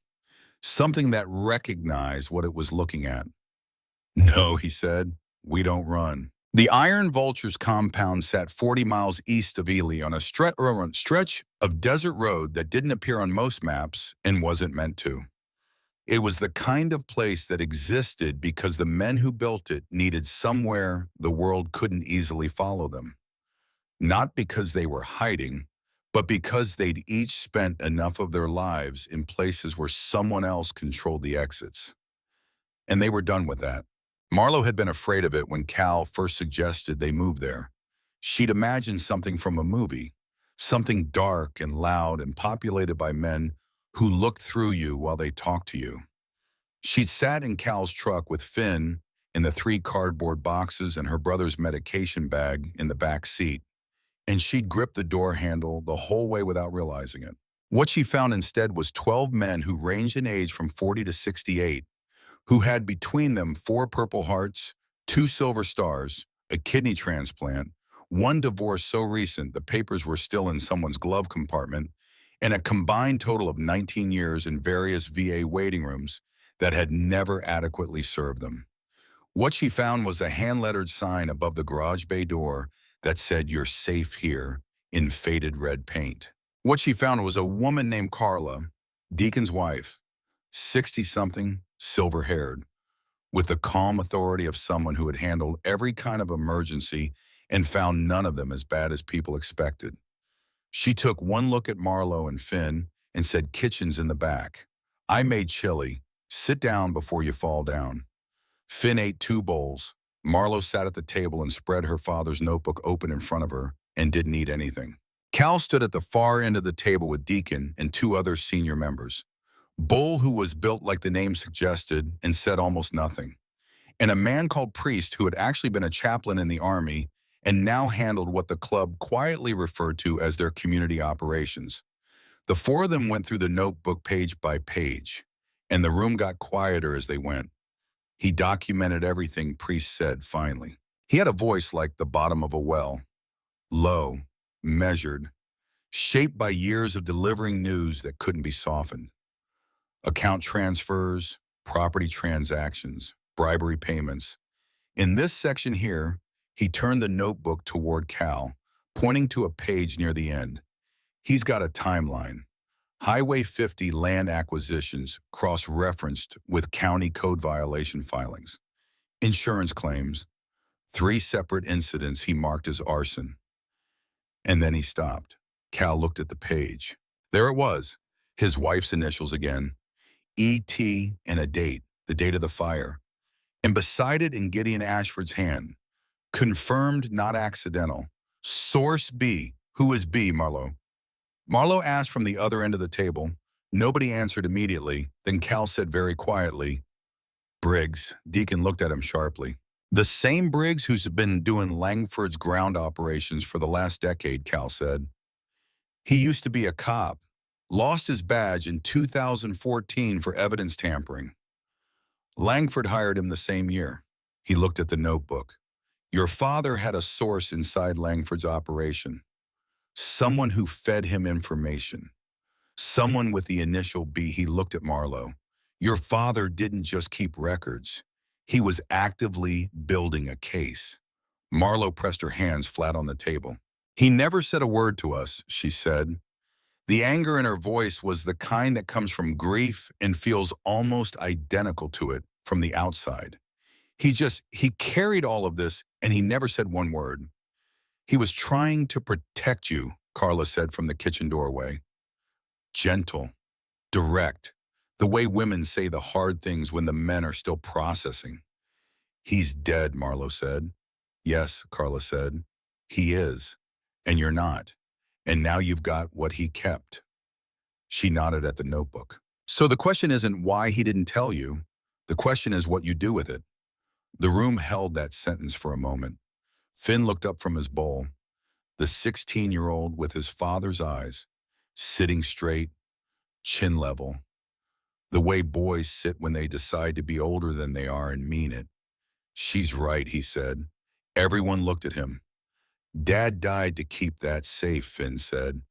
Something that recognized what it was looking at. "No," he said, "we don't run." The Iron Vultures compound sat 40 miles east of Ely on a stretch of desert road that didn't appear on most maps and wasn't meant to. It was the kind of place that existed because the men who built it needed somewhere the world couldn't easily follow them. Not because they were hiding, but because they'd each spent enough of their lives in places where someone else controlled the exits. And they were done with that. Marlo had been afraid of it when Cal first suggested they move there. She'd imagined something from a movie, something dark and loud and populated by men who looked through you while they talked to you. She'd sat in Cal's truck with Finn in the 3 cardboard boxes and her brother's medication bag in the back seat, and she'd gripped the door handle the whole way without realizing it. What she found instead was 12 men who ranged in age from 40 to 68, who had between them 4 Purple Hearts, 2 Silver Stars, a kidney transplant, 1 divorce so recent the papers were still in someone's glove compartment, and a combined total of 19 years in various VA waiting rooms that had never adequately served them. What she found was a hand-lettered sign above the garage bay door that said, "You're safe here," in faded red paint. What she found was a woman named Carla, Deacon's wife, 60-something, silver-haired, with the calm authority of someone who had handled every kind of emergency and found none of them as bad as people expected. She took one look at Marlo and Finn and said, "Kitchen's in the back. I made chili. Sit down before you fall down." Finn ate 2 bowls. Marlo sat at the table and spread her father's notebook open in front of her and didn't eat anything. Cal stood at the far end of the table with Deacon and 2 other senior members. Bull, who was built like the name suggested and said almost nothing, and a man called Priest, who had actually been a chaplain in the army and now handled what the club quietly referred to as their community operations. The 4 of them went through the notebook page by page, and the room got quieter as they went. He documented everything Priest said finally. He had a voice like the bottom of a well, low, measured, shaped by years of delivering news that couldn't be softened. Account transfers, property transactions, bribery payments. In this section here, he turned the notebook toward Cal, pointing to a page near the end. He's got a timeline. Highway 50 land acquisitions cross-referenced with county code violation filings. Insurance claims. 3 separate incidents he marked as arson. And then he stopped. Cal looked at the page. There it was, his wife's initials again. E.T. and a date, the date of the fire. And beside it in Gideon Ashford's hand, confirmed, not accidental. Source B. Who is B, Marlo? Marlo asked from the other end of the table. Nobody answered immediately. Then Cal said very quietly, "Briggs." Deacon looked at him sharply. "The same Briggs who's been doing Langford's ground operations for the last decade," Cal said. "He used to be a cop. Lost his badge in 2014 for evidence tampering. Langford hired him the same year." He looked at the notebook. "Your father had a source inside Langford's operation. Someone who fed him information. Someone with the initial B." He looked at Marlo. "Your father didn't just keep records. He was actively building a case." Marlo pressed her hands flat on the table. "He never said a word to us," she said. The anger in her voice was the kind that comes from grief and feels almost identical to it from the outside. He carried all of this and he never said one word. "He was trying to protect you," Carla said from the kitchen doorway. Gentle, direct, the way women say the hard things when the men are still processing. "He's dead," Marlo said. "Yes," Carla said. "He is. And you're not. And now you've got what he kept." She nodded at the notebook. "So the question isn't why he didn't tell you. The question is what you do with it." The room held that sentence for a moment. Finn looked up from his bowl. The 16-year-old with his father's eyes, sitting straight, chin level. The way boys sit when they decide to be older than they are and mean it. "She's right," he said. Everyone looked at him. "Dad died to keep that safe," Finn said.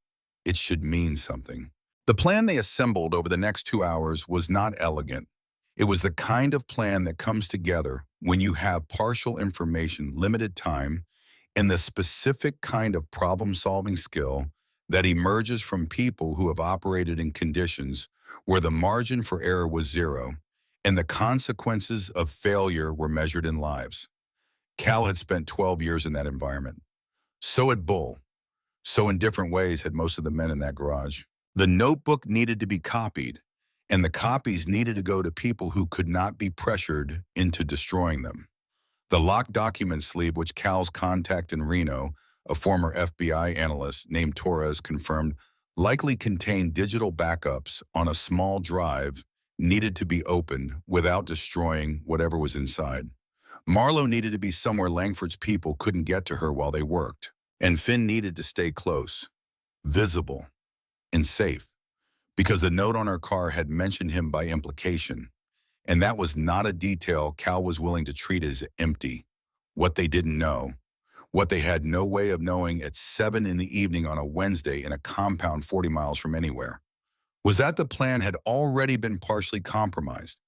"It should mean something." The plan they assembled over the next 2 hours was not elegant. It was the kind of plan that comes together when you have partial information, limited time, and the specific kind of problem-solving skill that emerges from people who have operated in conditions where the margin for error was zero and the consequences of failure were measured in lives. Cal had spent 12 years in that environment. So had Bull. So in different ways had most of the men in that garage. The notebook needed to be copied, and the copies needed to go to people who could not be pressured into destroying them. The locked document sleeve, which Cal's contact in Reno, a former FBI analyst named Torres, confirmed, likely contained digital backups on a small drive, needed to be opened without destroying whatever was inside. Marlo needed to be somewhere Langford's people couldn't get to her while they worked. And Finn needed to stay close, visible, and safe, because the note on her car had mentioned him by implication. And that was not a detail Cal was willing to treat as empty. What they didn't know, what they had no way of knowing at 7 in the evening on a Wednesday in a compound 40 miles from anywhere, was that the plan had already been partially compromised.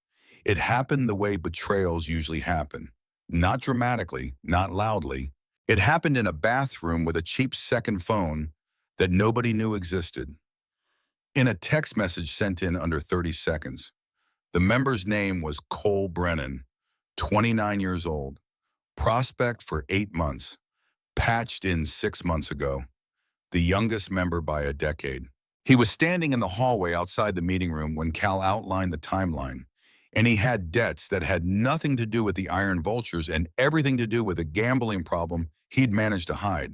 It happened the way betrayals usually happen. Not dramatically, not loudly. It happened in a bathroom with a cheap second phone that nobody knew existed. In a text message sent in under 30 seconds. The member's name was Cole Brennan, 29 years old, prospect for 8 months, patched in 6 months ago. the youngest member by a decade. He was standing in the hallway outside the meeting room when Cal outlined the timeline, and he had debts that had nothing to do with the Iron Vultures and everything to do with a gambling problem he'd managed to hide.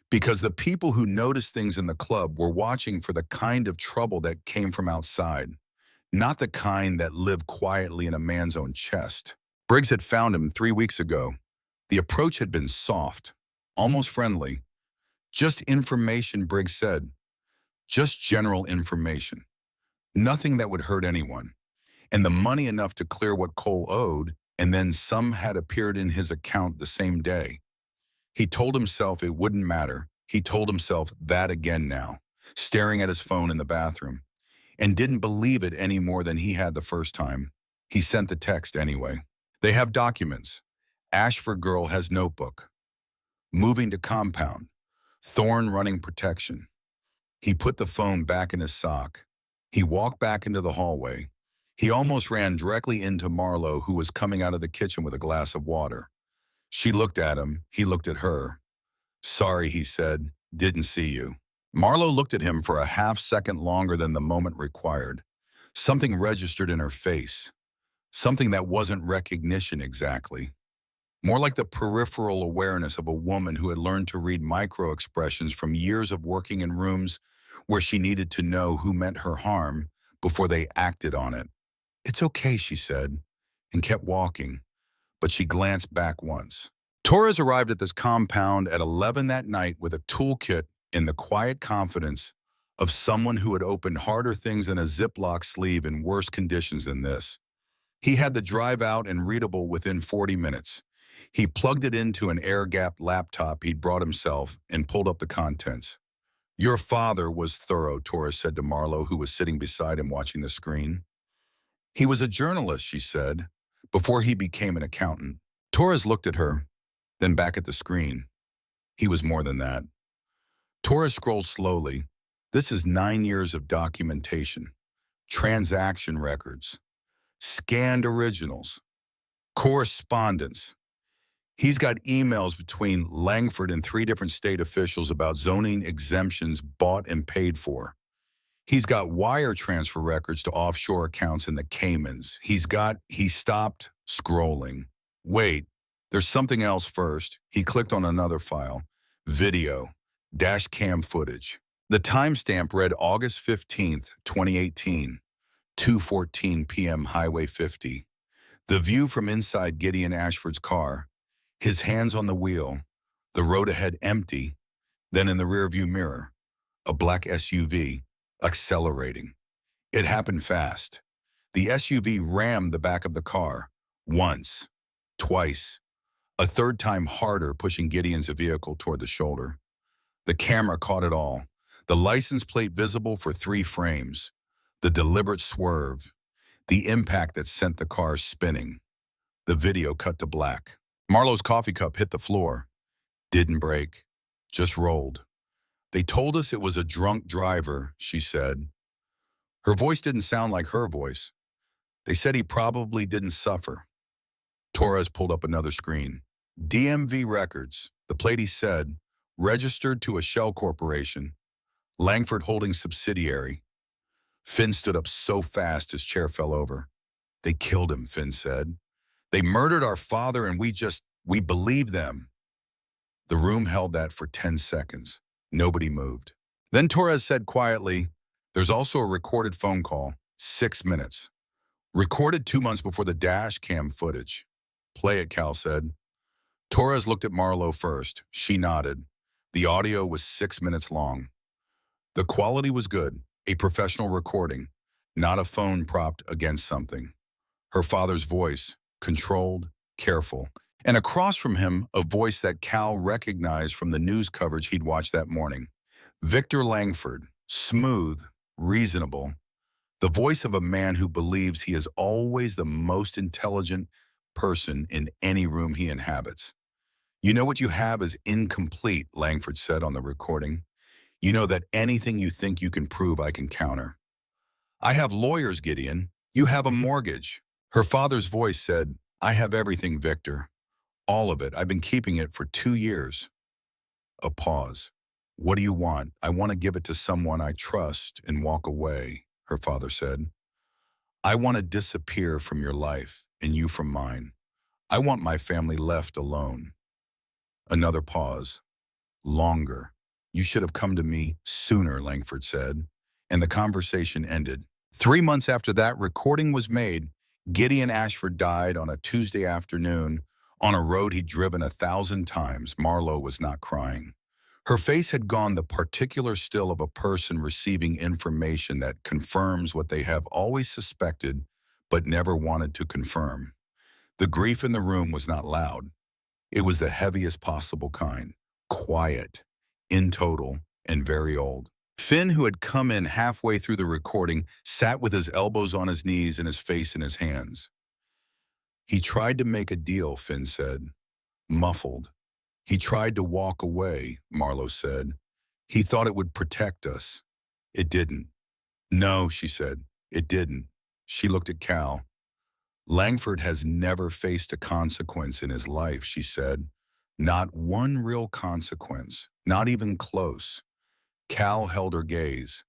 Because the people who noticed things in the club were watching for the kind of trouble that came from outside, not the kind that lived quietly in a man's own chest. Briggs had found him 3 weeks ago. The approach had been soft, almost friendly. Just information, Briggs said. Just general information. Nothing that would hurt anyone. And the money enough to clear what Cole owed, and then some had appeared in his account the same day. He told himself it wouldn't matter. He told himself that again now, staring at his phone in the bathroom, and didn't believe it any more than he had the first time. He sent the text anyway. They have documents. Ashford girl has notebook. Moving to compound. Thorn running protection. He put the phone back in his sock. He walked back into the hallway. He almost ran directly into Marlo, who was coming out of the kitchen with a glass of water. She looked at him. He looked at her. Sorry, he said. Didn't see you. Marlo looked at him for a half-second longer than the moment required. Something registered in her face. Something that wasn't recognition exactly. More like the peripheral awareness of a woman who had learned to read micro-expressions from years of working in rooms where she needed to know who meant her harm before they acted on it. It's okay, she said, and kept walking, but she glanced back once. Torres arrived at this compound at 11 that night with a toolkit in the quiet confidence of someone who had opened harder things in a Ziploc sleeve in worse conditions than this. He had the drive out and readable within 40 minutes. He plugged it into an air-gapped laptop he'd brought himself and pulled up the contents. Your father was thorough, Torres said to Marlo, who was sitting beside him watching the screen. He was a journalist, she said, before he became an accountant. Torres looked at her, then back at the screen. He was more than that. Torres scrolled slowly. This is 9 years of documentation, transaction records, scanned originals, correspondence. He's got emails between Langford and 3 different state officials about zoning exemptions bought and paid for. He's got wire transfer records to offshore accounts in the Caymans. He stopped scrolling. Wait, there's something else first. He clicked on another file. Video, dash cam footage. The timestamp read August 15th, 2018, 2:14 p.m. Highway 50. The view from inside Gideon Ashford's car, his hands on the wheel, the road ahead empty, then in the rearview mirror, a black SUV, accelerating. It happened fast. The SUV rammed the back of the car, once, twice, a third time harder, pushing Gideon's vehicle toward the shoulder. The camera caught it all. The license plate visible for 3 frames, the deliberate swerve, the impact that sent the car spinning. The video cut to black. Marlo's coffee cup hit the floor. Didn't break, just rolled. They told us it was a drunk driver, she said. Her voice didn't sound like her voice. They said he probably didn't suffer. Torres pulled up another screen. DMV records, the plate he said, registered to a shell corporation, Langford Holdings subsidiary. Finn stood up so fast his chair fell over. They killed him, Finn said. They murdered our father and we believe them. The room held that for 10 seconds. Nobody moved. Then Torres said quietly, there's also a recorded phone call, 6 minutes. Recorded 2 months before the dash cam footage. Play it, Cal said. Torres looked at Marlo first. She nodded. The audio was 6 minutes long. The quality was good, a professional recording, not a phone propped against something. Her father's voice, controlled, careful. And across from him, a voice that Cal recognized from the news coverage he'd watched that morning. Victor Langford, smooth, reasonable. The voice of a man who believes he is always the most intelligent person in any room he inhabits. You know what you have is incomplete, Langford said on the recording. You know that anything you think you can prove, I can counter. I have lawyers, Gideon. You have a mortgage. Her father's voice said, I have everything, Victor. All of it. I've been keeping it for 2 years. A pause. What do you want? I want to give it to someone I trust and walk away, her father said. I want to disappear from your life and you from mine. I want my family left alone. Another pause. Longer. You should have come to me sooner, Langford said, and the conversation ended. 3 months after that recording was made, Gideon Ashford died on a Tuesday afternoon on a road he'd driven 1,000 times. Marlo was not crying. Her face had gone the particular still of a person receiving information that confirms what they have always suspected but never wanted to confirm. The grief in the room was not loud. It was the heaviest possible kind, quiet, in total, and very old. Finn, who had come in halfway through the recording, sat with his elbows on his knees and his face in his hands. He tried to make a deal, Finn said, muffled. He tried to walk away, Marlo said. He thought it would protect us. It didn't. No, she said, it didn't. She looked at Cal. Langford has never faced a consequence in his life, she said. Not one real consequence, not even close. Cal held her gaze.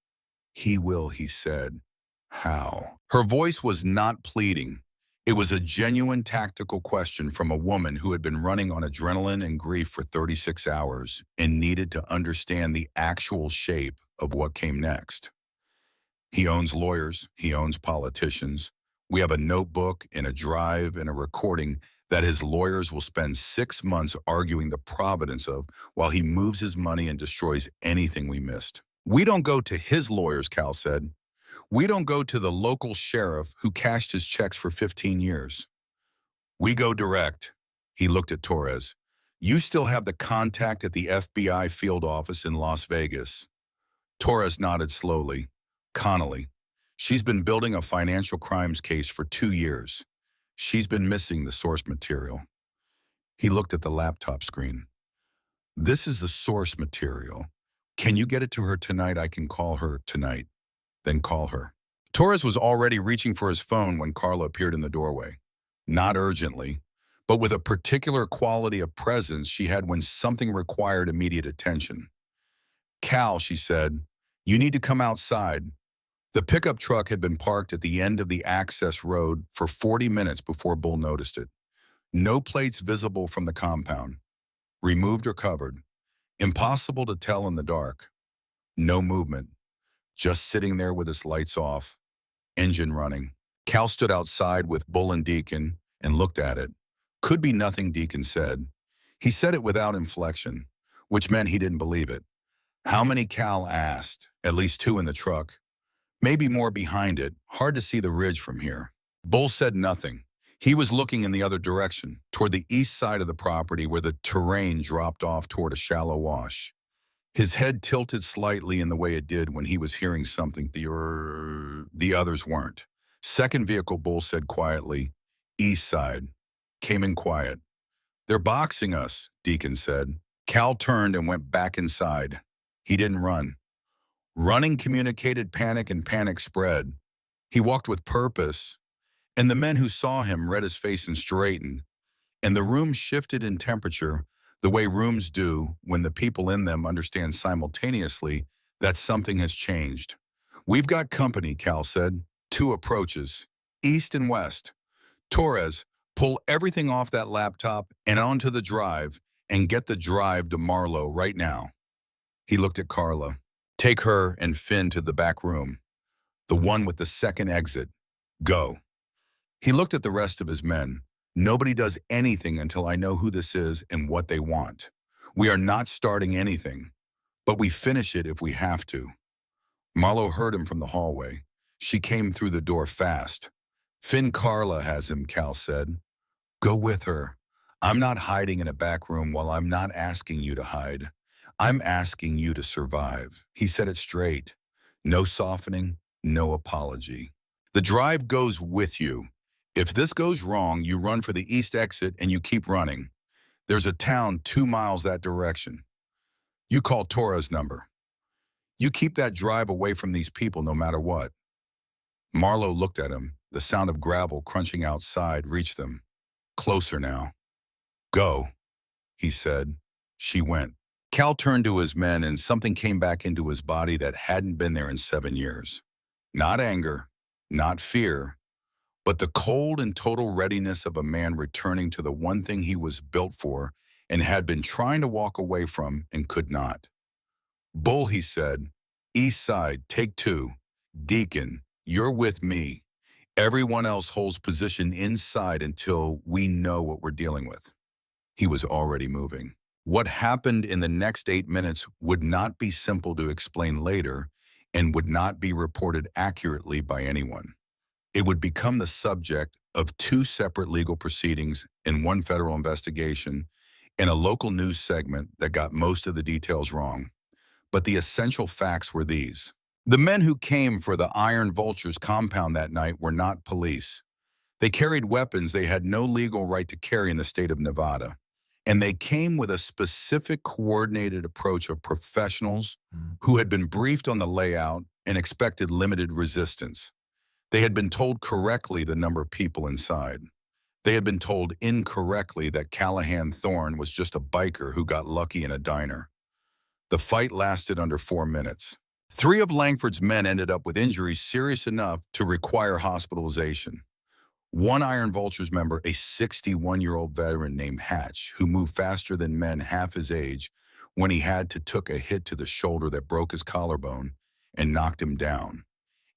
He will, he said. How? Her voice was not pleading. It was a genuine tactical question from a woman who had been running on adrenaline and grief for 36 hours and needed to understand the actual shape of what came next. He owns lawyers, he owns politicians. We have a notebook and a drive and a recording that his lawyers will spend 6 months arguing the providence of while he moves his money and destroys anything we missed. We don't go to his lawyers, Cal said. We don't go to the local sheriff who cashed his checks for 15 years. We go direct. He looked at Torres. You still have the contact at the FBI field office in Las Vegas. Torres nodded slowly. Connolly. She's been building a financial crimes case for 2 years. She's been missing the source material. He looked at the laptop screen. This is the source material. Can you get it to her tonight? I can call her tonight. Then call her. Torres was already reaching for his phone when Carla appeared in the doorway. Not urgently, but with a particular quality of presence she had when something required immediate attention. Cal, she said, you need to come outside. The pickup truck had been parked at the end of the access road for 40 minutes before Bull noticed it. No plates visible from the compound. Removed or covered. Impossible to tell in the dark. No movement. Just sitting there with its lights off. Engine running. Cal stood outside with Bull and Deacon and looked at it. Could be nothing, Deacon said. He said it without inflection, which meant he didn't believe it. How many, Cal asked? At least 2 in the truck. Maybe more behind it. Hard to see the ridge from here. Bull said nothing. He was looking in the other direction, toward the east side of the property where the terrain dropped off toward a shallow wash. His head tilted slightly in the way it did when he was hearing something the others weren't. Second vehicle, Bull said quietly. East side. Came in quiet. They're boxing us, Deacon said. Cal turned and went back inside. He didn't run. Running communicated panic and panic spread. He walked with purpose, and the men who saw him read his face and straightened, and the room shifted in temperature the way rooms do when the people in them understand simultaneously that something has changed. We've got company, Cal said. 2 approaches, east and west. Torres, pull everything off that laptop and onto the drive and get the drive to Marlo right now. He looked at Carla. Take her and Finn to the back room. The one with the second exit. Go. He looked at the rest of his men. Nobody does anything until I know who this is and what they want. We are not starting anything, but we finish it if we have to. Marlo heard him from the hallway. She came through the door fast. Finn, Carla has him, Cal said. Go with her. I'm not hiding in a back room while I'm not asking you to hide. I'm asking you to survive. He said it straight. No softening, no apology. The drive goes with you. If this goes wrong, you run for the east exit and you keep running. There's a town 2 miles that direction. You call Torres' number. You keep that drive away from these people no matter what. Marlo looked at him. The sound of gravel crunching outside reached them. Closer now. Go, he said. She went. Cal turned to his men and something came back into his body that hadn't been there in 7 years. Not anger, not fear, but the cold and total readiness of a man returning to the one thing he was built for and had been trying to walk away from and could not. Bull, he said. East side, take two. Deacon, you're with me. Everyone else holds position inside until we know what we're dealing with. He was already moving. What happened in the next 8 minutes would not be simple to explain later and would not be reported accurately by anyone. It would become the subject of two separate legal proceedings in one federal investigation and a local news segment that got most of the details wrong. But the essential facts were these. The men who came for the Iron Vultures compound that night were not police. They carried weapons they had no legal right to carry in the state of Nevada. And they came with a specific coordinated approach of professionals who had been briefed on the layout and expected limited resistance. They had been told correctly the number of people inside. They had been told incorrectly that Callahan Thorne was just a biker who got lucky in a diner. The fight lasted under 4 minutes. 3 of Langford's men ended up with injuries serious enough to require hospitalization. One Iron Vultures member, a 61-year-old veteran named Hatch, who moved faster than men half his age when he took a hit to the shoulder that broke his collarbone and knocked him down.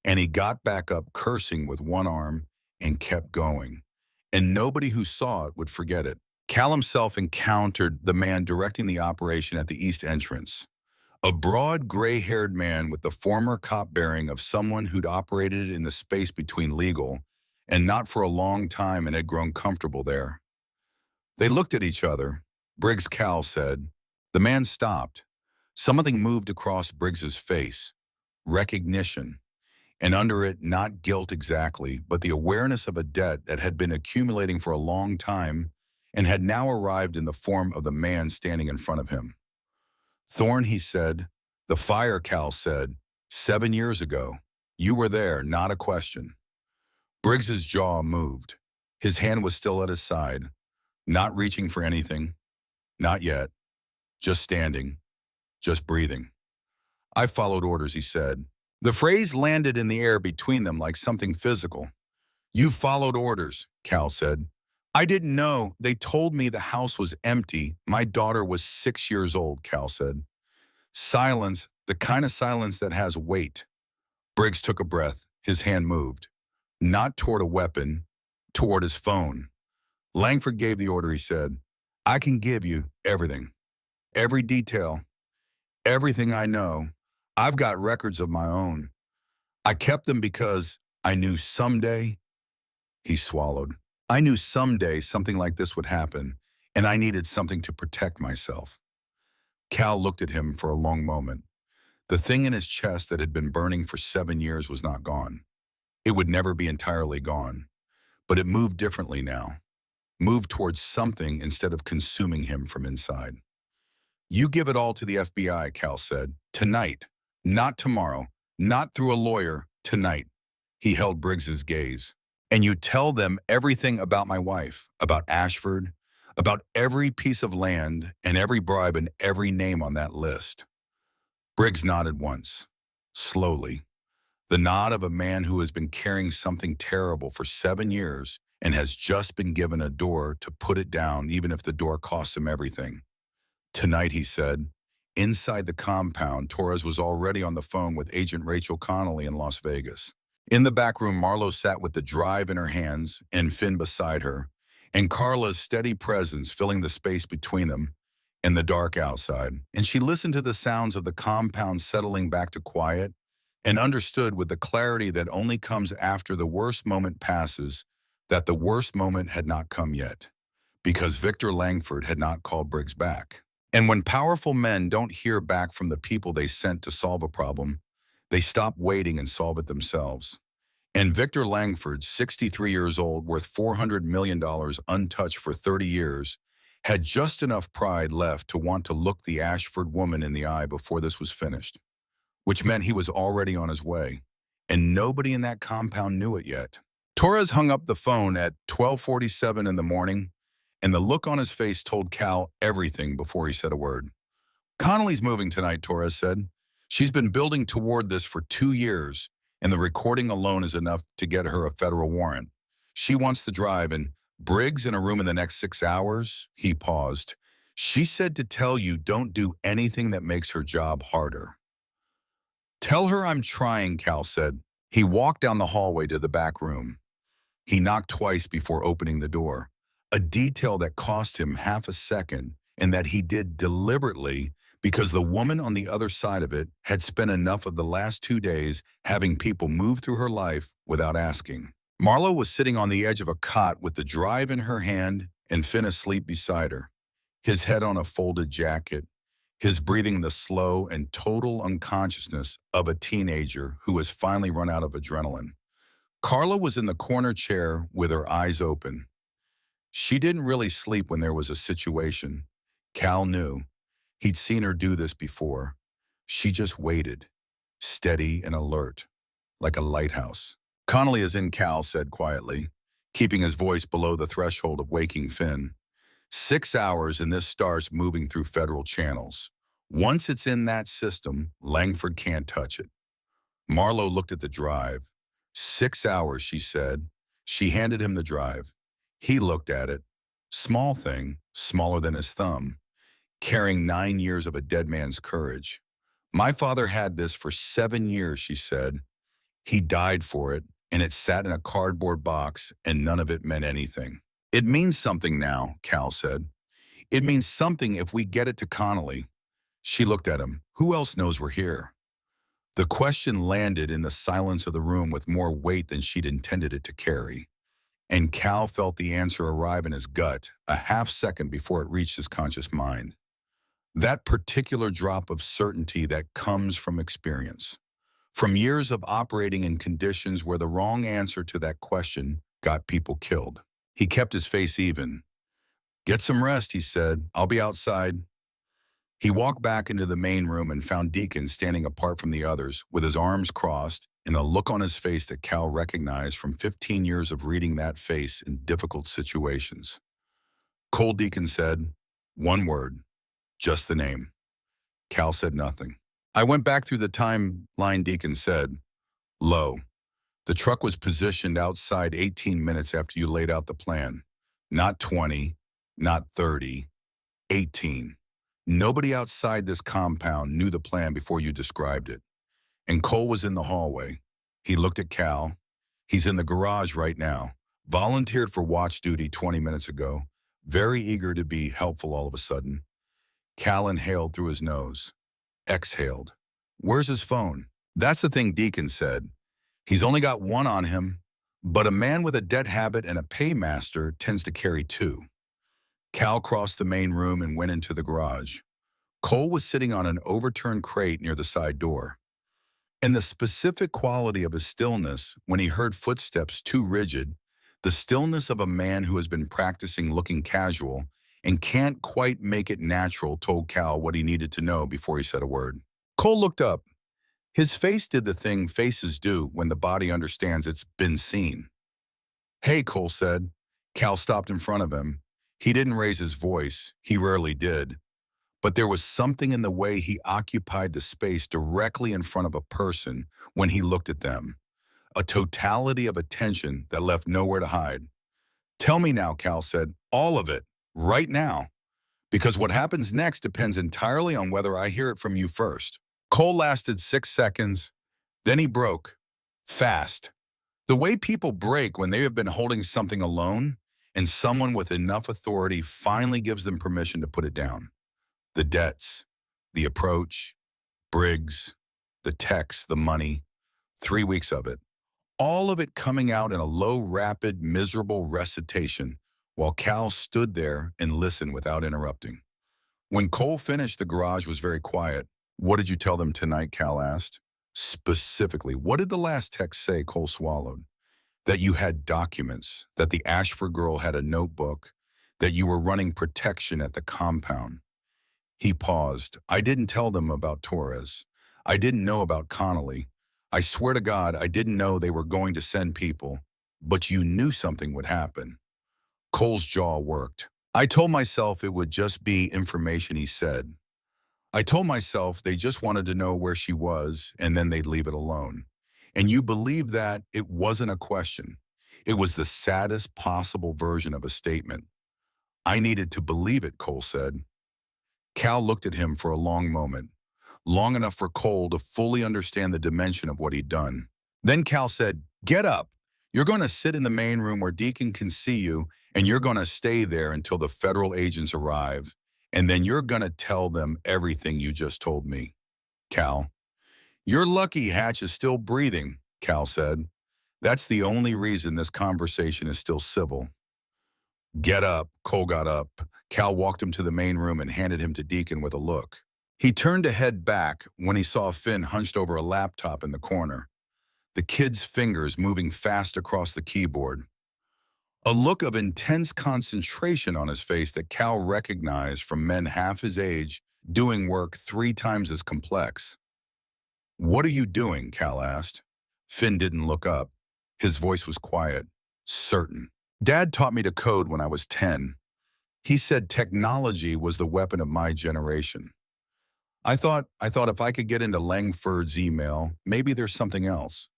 And he got back up cursing with one arm and kept going. And nobody who saw it would forget it. Cal himself encountered the man directing the operation at the east entrance. A broad, gray-haired man with the former cop bearing of someone who'd operated in the space between legal and not for a long time and had grown comfortable there. They looked at each other. Briggs Cal said. The man stopped. Something moved across Briggs's face. Recognition. And under it, not guilt exactly, but the awareness of a debt that had been accumulating for a long time and had now arrived in the form of the man standing in front of him. Thorne, he said. The fire, Cal said. 7 years ago. You were there, not a question. Briggs's jaw moved. His hand was still at his side, not reaching for anything. Not yet. Just standing. Just breathing. I followed orders, he said. The phrase landed in the air between them like something physical. You followed orders, Cal said. I didn't know. They told me the house was empty. My daughter was 6 years old, Cal said. Silence, the kind of silence that has weight. Briggs took a breath. His hand moved. Not toward a weapon, toward his phone. Langford gave the order, he said. I can give you everything. Every detail. Everything I know. I've got records of my own. I kept them because I knew someday, he swallowed. I knew someday something like this would happen, and I needed something to protect myself. Cal looked at him for a long moment. The thing in his chest that had been burning for 7 years was not gone. It would never be entirely gone, but it moved differently now. Moved towards something instead of consuming him from inside. You give it all to the FBI, Cal said. Tonight. Not tomorrow. Not through a lawyer. Tonight. He held Briggs's gaze. And you tell them everything about my wife, about Ashford, about every piece of land and every bribe and every name on that list. Briggs nodded once, slowly. The nod of a man who has been carrying something terrible for 7 years and has just been given a door to put it down even if the door costs him everything. Tonight, he said. Inside the compound, Torres was already on the phone with Agent Rachel Connolly in Las Vegas. In the back room, Marlo sat with the drive in her hands and Finn beside her, and Carla's steady presence filling the space between them and the dark outside. And she listened to the sounds of the compound settling back to quiet and understood with the clarity that only comes after the worst moment passes that the worst moment had not come yet, because Victor Langford had not called Briggs back. And when powerful men don't hear back from the people they sent to solve a problem, they stop waiting and solve it themselves. And Victor Langford, 63 years old, worth $400 million untouched for 30 years, had just enough pride left to want to look the Ashford woman in the eye before this was finished, which meant he was already on his way, and nobody in that compound knew it yet. Torres hung up the phone at 12:47 in the morning, and the look on his face told Cal everything before he said a word. Connolly's moving tonight, Torres said. She's been building toward this for 2 years, and the recording alone is enough to get her a federal warrant. She wants the drive, and Briggs in a room in the next 6 hours? He paused. She said to tell you don't do anything that makes her job harder. Tell her I'm trying, Cal said. He walked down the hallway to the back room. He knocked twice before opening the door, a detail that cost him half a second and that he did deliberately because the woman on the other side of it had spent enough of the last 2 days having people move through her life without asking. Marlo was sitting on the edge of a cot with the drive in her hand and Finn asleep beside her, his head on a folded jacket, his breathing the slow and total unconsciousness of a teenager who has finally run out of adrenaline. Carla was in the corner chair with her eyes open. She didn't really sleep when there was a situation. Cal knew. He'd seen her do this before. She just waited, steady and alert, like a lighthouse. Connolly is in, Cal said quietly, keeping his voice below the threshold of waking Finn. 6 hours and this starts moving through federal channels. Once it's in that system, Langford can't touch it. Marlo looked at the drive. 6 hours, she said. She handed him the drive. He looked at it. Small thing, smaller than his thumb, carrying 9 years of a dead man's courage. My father had this for 7 years, she said. He died for it, and it sat in a cardboard box, and none of it meant anything. It means something now, Cal said. It means something if we get it to Connolly. She looked at him. Who else knows we're here? The question landed in the silence of the room with more weight than she'd intended it to carry. And Cal felt the answer arrive in his gut a half second before it reached his conscious mind. That particular drop of certainty that comes from experience. From years of operating in conditions where the wrong answer to that question got people killed. He kept his face even. Get some rest, he said. I'll be outside. He walked back into the main room and found Deacon standing apart from the others with his arms crossed and a look on his face that Cal recognized from 15 years of reading that face in difficult situations. Cole, Deacon said, one word, just the name. Cal said nothing. I went back through the timeline, Deacon said. Low. The truck was positioned outside 18 minutes after you laid out the plan. Not 20, not 30, 18. Nobody outside this compound knew the plan before you described it. And Cole was in the hallway. He looked at Cal. He's in the garage right now. Volunteered for watch duty 20 minutes ago. Very eager to be helpful all of a sudden. Cal inhaled through his nose. Exhaled. Where's his phone? That's the thing, Deacon said. He's only got one on him, but a man with a debt habit and a paymaster tends to carry two. Cal crossed the main room and went into the garage. Cole was sitting on an overturned crate near the side door. And the specific quality of his stillness when he heard footsteps too rigid, the stillness of a man who has been practicing looking casual and can't quite make it natural, told Cal what he needed to know before he said a word. Cole looked up. His face did the thing faces do when the body understands it's been seen. Hey, Cole said. Cal stopped in front of him. He didn't raise his voice. He rarely did. But there was something in the way he occupied the space directly in front of a person when he looked at them. A totality of attention that left nowhere to hide. Tell me now, Cal said. All of it. Right now. Because what happens next depends entirely on whether I hear it from you first. Cole lasted 6 seconds. Then he broke. Fast. The way people break when they have been holding something alone and someone with enough authority finally gives them permission to put it down. The debts, the approach, Briggs, the text, the money, 3 weeks of it. All of it coming out in a low, rapid, miserable recitation while Cal stood there and listened without interrupting. When Cole finished, the garage was very quiet. What did you tell them tonight, Cal asked. Specifically, what did the last text say? Cole swallowed. That you had documents, that the Ashford girl had a notebook, that you were running protection at the compound. He paused. I didn't tell them about Torres. I didn't know about Connolly. I swear to God, I didn't know they were going to send people, but you knew something would happen. Cole's jaw worked. I told myself it would just be information, he said. I told myself they just wanted to know where she was and then they'd leave it alone. And you believe that it wasn't a question. It was the saddest possible version of a statement. I needed to believe it, Cole said. Cal looked at him for a long moment, long enough for Cole to fully understand the dimension of what he'd done. Then Cal said, "Get up. You're going to sit in the main room where Deacon can see you, and you're going to stay there until the federal agents arrive, and then you're going to tell them everything you just told me." Cal. "You're lucky Hatch is still breathing," Cal said. "That's the only reason this conversation is still civil." "Get up." Cole got up. Cal walked him to the main room and handed him to Deacon with a look. He turned to head back when he saw Finn hunched over a laptop in the corner, the kid's fingers moving fast across the keyboard. A look of intense concentration on his face that Cal recognized from men half his age doing work 3 times as complex. "What are you doing?" Cal asked. Finn didn't look up. His voice was quiet, certain. "Dad taught me to code when I was 10. He said technology was the weapon of my generation. I thought if I could get into Langford's email, maybe there's something else.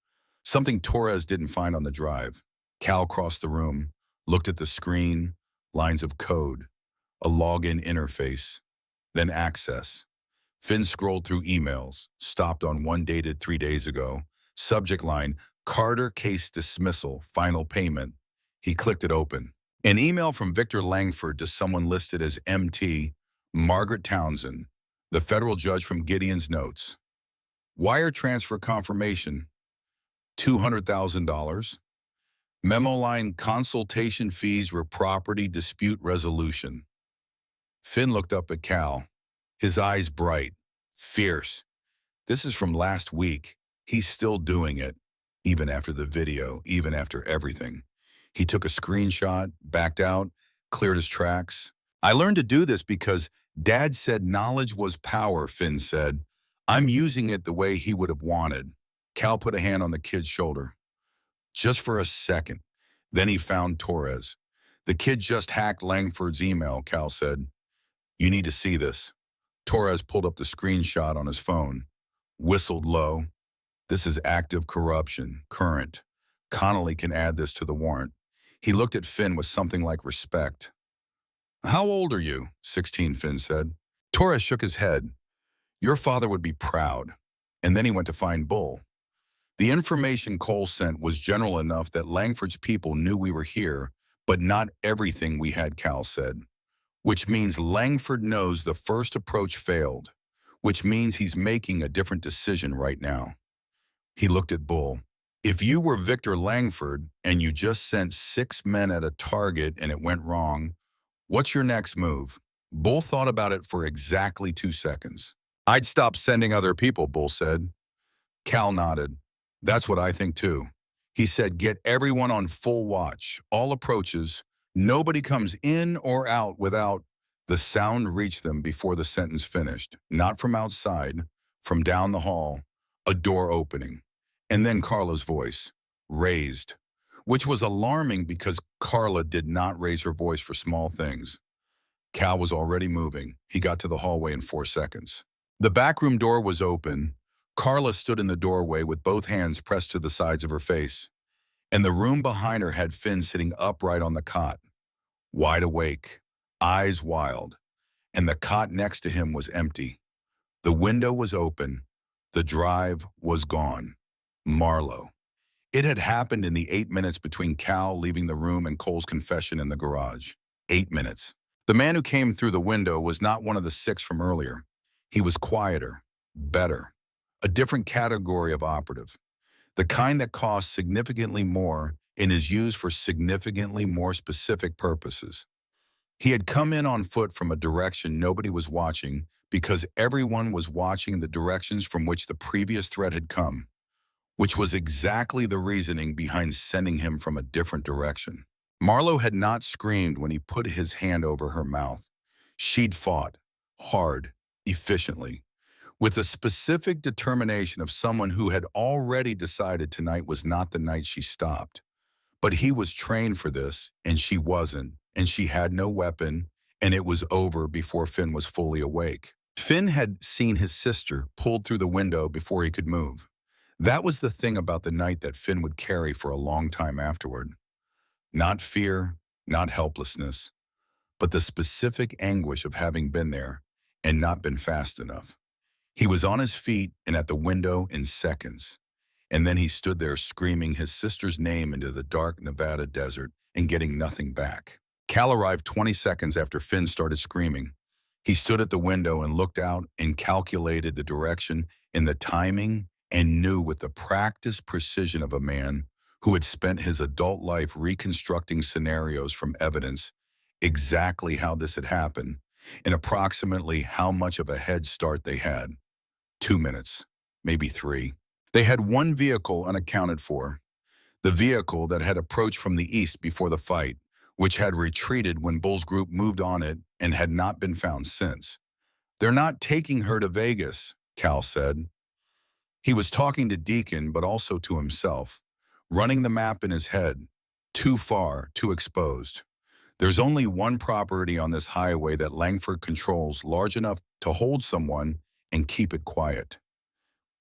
Something Torres didn't find on the drive." Cal crossed the room, looked at the screen, lines of code, a login interface, then access. Finn scrolled through emails, stopped on one dated 3 days ago. Subject line, "Carter case dismissal, final payment." He clicked it open. An email from Victor Langford to someone listed as MT, Margaret Townsend, the federal judge from Gideon's notes. Wire transfer confirmation, $200,000. Memo line, consultation fees for property dispute resolution. Finn looked up at Cal, his eyes bright, fierce. This is from last week. He's still doing it, even after the video, even after everything. He took a screenshot, backed out, cleared his tracks. "I learned to do this because Dad said knowledge was power," Finn said. "I'm using it the way he would have wanted." Cal put a hand on the kid's shoulder. Just for a second. Then he found Torres. "The kid just hacked Langford's email," Cal said. "You need to see this." Torres pulled up the screenshot on his phone, whistled low. "This is active corruption, current. Connolly can add this to the warrant." He looked at Finn with something like respect. "How old are you?" 16, Finn said. Torres shook his head. "Your father would be proud." And then he went to find Bull. The information Cole sent was general enough that Langford's people knew we were here, but not everything we had, Cal said. Which means Langford knows the first approach failed, which means he's making a different decision right now. He looked at Bull. "If you were Victor Langford and you just sent 6 men at a target and it went wrong, what's your next move?" Bull thought about it for exactly 2 seconds. "I'd stop sending other people," Bull said. Cal nodded. "That's what I think too." He said, "Get everyone on full watch, all approaches. Nobody comes in or out without—" The sound reached them before the sentence finished, not from outside, from down the hall, a door opening. And then Carla's voice, raised, which was alarming because Carla did not raise her voice for small things. Cal was already moving. He got to the hallway in 4 seconds. The backroom door was open. Carla stood in the doorway with both hands pressed to the sides of her face. And the room behind her had Finn sitting upright on the cot, wide awake, eyes wild. And the cot next to him was empty. The window was open. The drive was gone. Marlowe. It had happened in the 8 minutes between Cal leaving the room and Cole's confession in the garage. 8 minutes. The man who came through the window was not one of the 6 from earlier. He was quieter, better, a different category of operative. The kind that costs significantly more and is used for significantly more specific purposes. He had come in on foot from a direction nobody was watching because everyone was watching the directions from which the previous threat had come, which was exactly the reasoning behind sending him from a different direction. Marlowe had not screamed when he put his hand over her mouth. She'd fought, hard, efficiently, with the specific determination of someone who had already decided tonight was not the night she stopped. But he was trained for this, and she wasn't, and she had no weapon, and it was over before Finn was fully awake. Finn had seen his sister pulled through the window before he could move. That was the thing about the night that Finn would carry for a long time afterward. Not fear, not helplessness, but the specific anguish of having been there and not been fast enough. He was on his feet and at the window in seconds. And then he stood there screaming his sister's name into the dark Nevada desert and getting nothing back. Cal arrived 20 seconds after Finn started screaming. He stood at the window and looked out and calculated the direction and the timing and knew with the practiced precision of a man who had spent his adult life reconstructing scenarios from evidence exactly how this had happened and approximately how much of a head start they had. 2 minutes, maybe 3. They had one vehicle unaccounted for, the vehicle that had approached from the east before the fight, which had retreated when Bull's group moved on it and had not been found since. "They're not taking her to Vegas," Cal said. He was talking to Deacon, but also to himself, running the map in his head. Too far, too exposed. There's only one property on this highway that Langford controls large enough to hold someone and keep it quiet.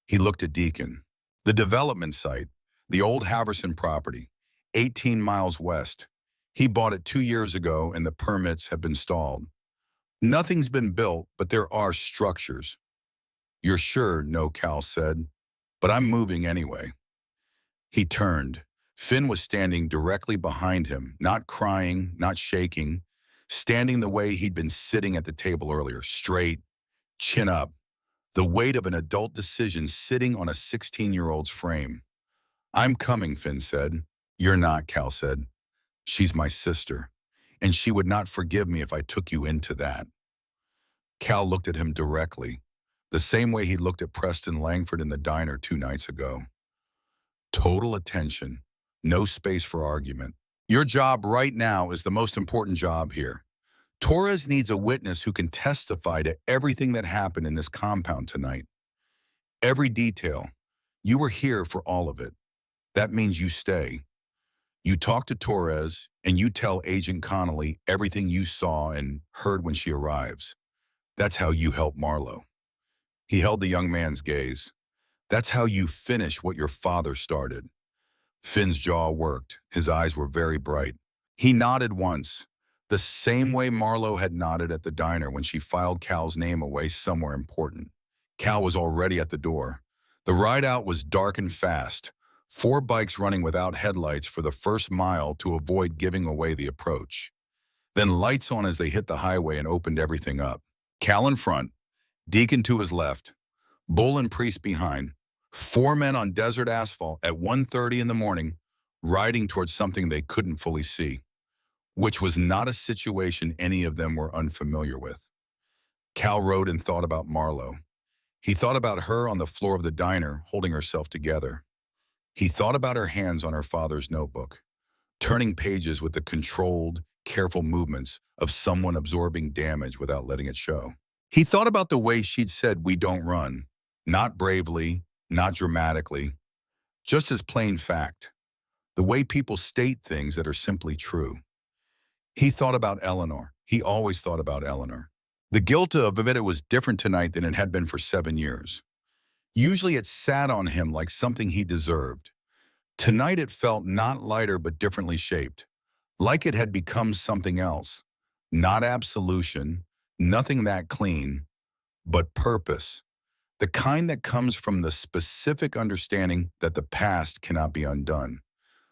He looked at Deacon. The development site, the old Haverson property, 18 miles west. He bought it 2 years ago and the permits have been stalled. Nothing's been built, but there are structures. "You're sure?" No, Cal said. "But I'm moving anyway." He turned. Finn was standing directly behind him, not crying, not shaking, standing the way he'd been sitting at the table earlier, straight, chin up, the weight of an adult decision sitting on a 16-year-old's frame. "I'm coming," Finn said. "You're not," Cal said. "She's my sister, and she would not forgive me if I took you into that." Cal looked at him directly, the same way he looked at Preston Langford in the diner 2 nights ago. Total attention, no space for argument. "Your job right now is the most important job here. Torres needs a witness who can testify to everything that happened in this compound tonight. Every detail. You were here for all of it. That means you stay. You talk to Torres, and you tell Agent Connolly everything you saw and heard when she arrives. That's how you help Marlowe." He held the young man's gaze. "That's how you finish what your father started." Finn's jaw worked. His eyes were very bright. He nodded once, the same way Marlowe had nodded at the diner when she filed Cal's name away somewhere important. Cal was already at the door. The ride out was dark and fast, 4 bikes running without headlights for the first mile to avoid giving away the approach. Then lights on as they hit the highway and opened everything up. Cal in front, Deacon to his left, Bull and Priest behind. 4 men on desert asphalt at 1:30 in the morning, riding towards something they couldn't fully see, which was not a situation any of them were unfamiliar with. Cal rode and thought about Marlowe. He thought about her on the floor of the diner, holding herself together. He thought about her hands on her father's notebook, turning pages with the controlled, careful movements of someone absorbing damage without letting it show. He thought about the way she'd said, "We don't run," not bravely, not dramatically, just as plain fact, the way people state things that are simply true. He thought about Eleanor. He always thought about Eleanor. The guilt of it was different tonight than it had been for 7 years. Usually it sat on him like something he deserved. Tonight it felt not lighter but differently shaped, like it had become something else. Not absolution, nothing that clean, but purpose. The kind that comes from the specific understanding that the past cannot be undone.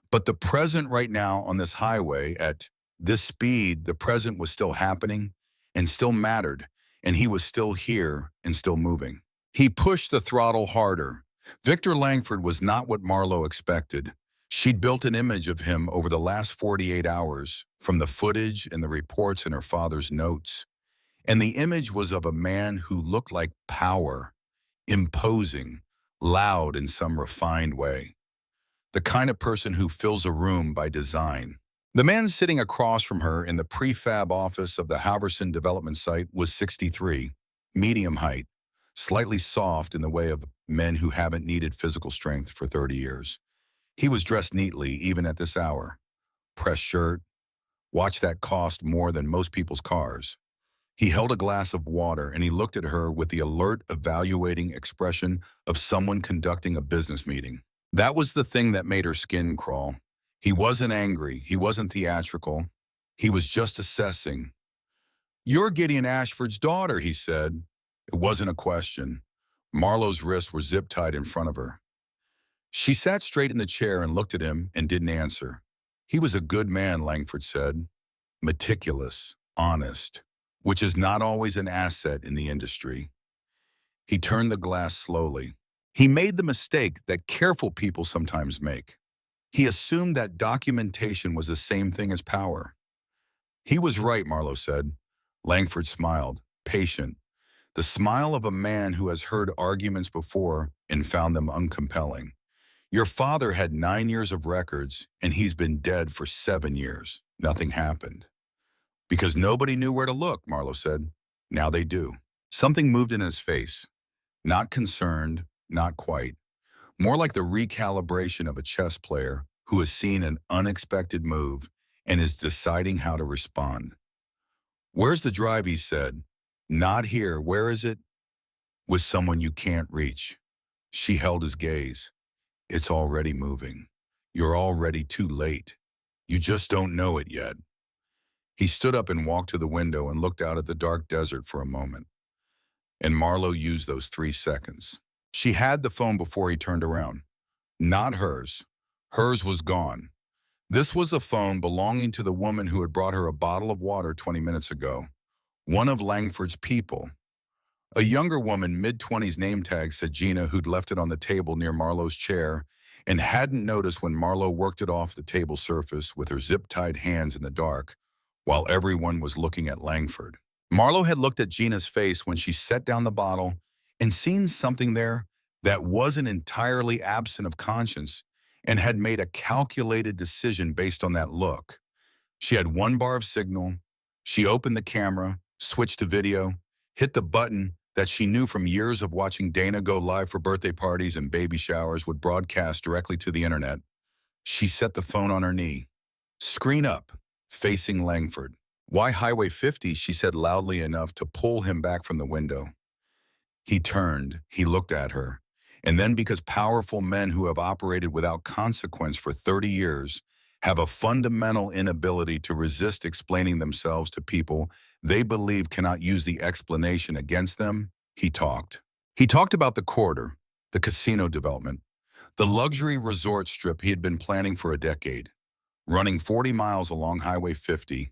But the present right now on this highway at this speed, the present was still happening and still mattered, and he was still here and still moving. He pushed the throttle harder. Victor Langford was not what Marlowe expected. She'd built an image of him over the last 48 hours, from the footage and the reports in her father's notes. And the image was of a man who looked like power, imposing, loud in some refined way. The kind of person who fills a room by design. The man sitting across from her in the prefab office of the Haverson development site was 63, medium height, slightly soft in the way of men who haven't needed physical strength for 30 years. He was dressed neatly, even at this hour. Pressed shirt, watch that cost more than most people's cars. He held a glass of water and he looked at her with the alert, evaluating expression of someone conducting a business meeting. That was the thing that made her skin crawl. He wasn't angry. He wasn't theatrical. He was just assessing. "You're Gideon Ashford's daughter," he said. It wasn't a question. Marlowe's wrists were zip-tied in front of her. She sat straight in the chair and looked at him and didn't answer. He was a good man, Langford said. Meticulous, honest, which is not always an asset in the industry. He turned the glass slowly. He made the mistake that careful people sometimes make. He assumed that documentation was the same thing as power. He was right, Marlowe said. Langford smiled, patient, the smile of a man who has heard arguments before and found them uncompelling. "Your father had 9 years of records, and he's been dead for 7 years. Nothing happened." "Because nobody knew where to look," Marlowe said. "Now they do." Something moved in his face. Not concerned, not quite. More like the recalibration of a chess player who has seen an unexpected move and is deciding how to respond. "Where's the drive?" he said. "Not here. Where is it?" "With someone you can't reach." She held his gaze. "It's already moving. You're already too late. You just don't know it yet." He stood up and walked to the window and looked out at the dark desert for a moment. And Marlowe used those 3 seconds. She had the phone before he turned around. Not hers. Hers was gone. This was a phone belonging to the woman who had brought her a bottle of water 20 minutes ago. One of Langford's people. A younger woman, mid-20s name tag said Gina, who'd left it on the table near Marlowe's chair and hadn't noticed when Marlowe worked it off the table surface with her zip-tied hands in the dark, while everyone was looking at Langford. Marlowe had looked at Gina's face when she set down the bottle and seen something there that wasn't entirely absent of conscience and had made a calculated decision based on that look. She had 1 bar of signal. She opened the camera, switched to video, hit the button that she knew from years of watching Dana go live for birthday parties and baby showers would broadcast directly to the internet. She set the phone on her knee. Screen up, facing Langford. "Why Highway 50, she said loudly enough to pull him back from the window. He turned, he looked at her, and then because powerful men who have operated without consequence for 30 years have a fundamental inability to resist explaining themselves to people they believe cannot use the explanation against them, he talked. He talked about the corridor, the casino development, the luxury resort strip he had been planning for a decade, running 40 miles along Highway 50,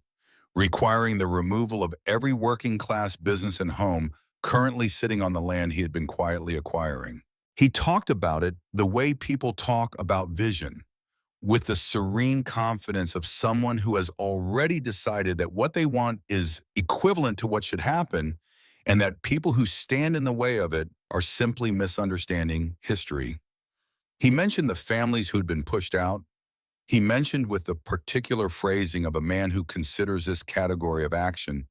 requiring the removal of every working-class business and home currently sitting on the land he had been quietly acquiring. He talked about it the way people talk about vision, with the serene confidence of someone who has already decided that what they want is equivalent to what should happen, and that people who stand in the way of it are simply misunderstanding history. He mentioned the families who'd been pushed out. He mentioned with the particular phrasing of a man who considers this category of action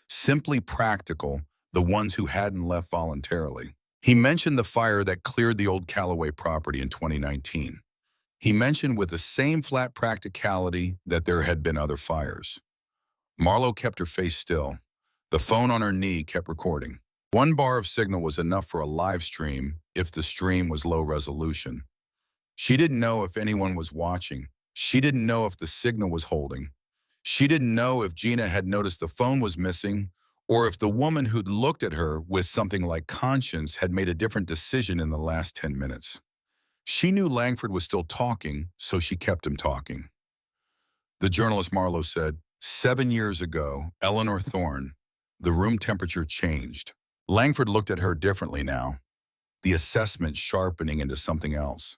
simply practical, the ones who hadn't left voluntarily. He mentioned the fire that cleared the old Callaway property in 2019. He mentioned with the same flat practicality that there had been other fires. Marlowe kept her face still. The phone on her knee kept recording. 1 bar of signal was enough for a live stream if the stream was low resolution. She didn't know if anyone was watching. She didn't know if the signal was holding. She didn't know if Gina had noticed the phone was missing or if the woman who'd looked at her with something like conscience had made a different decision in the last 10 minutes. She knew Langford was still talking, so she kept him talking. The journalist Marlowe said, 7 years ago, Eleanor Thorne, the room temperature changed. Langford looked at her differently now, the assessment sharpening into something else.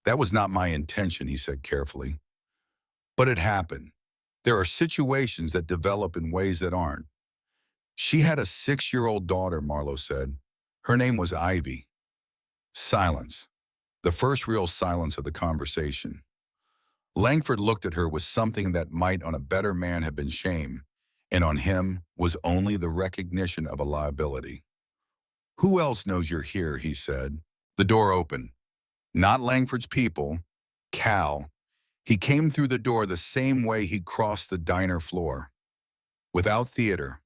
That was not my intention, he said carefully. But it happened. There are situations that develop in ways that aren't. She had a 6-year-old daughter, Marlowe said. Her name was Ivy. Silence. The first real silence of the conversation. Langford looked at her with something that might on a better man have been shame, and on him was only the recognition of a liability. "Who else knows you're here?" he said. The door opened. Not Langford's people. Cal. He came through the door the same way he'd crossed the diner floor. Without theater.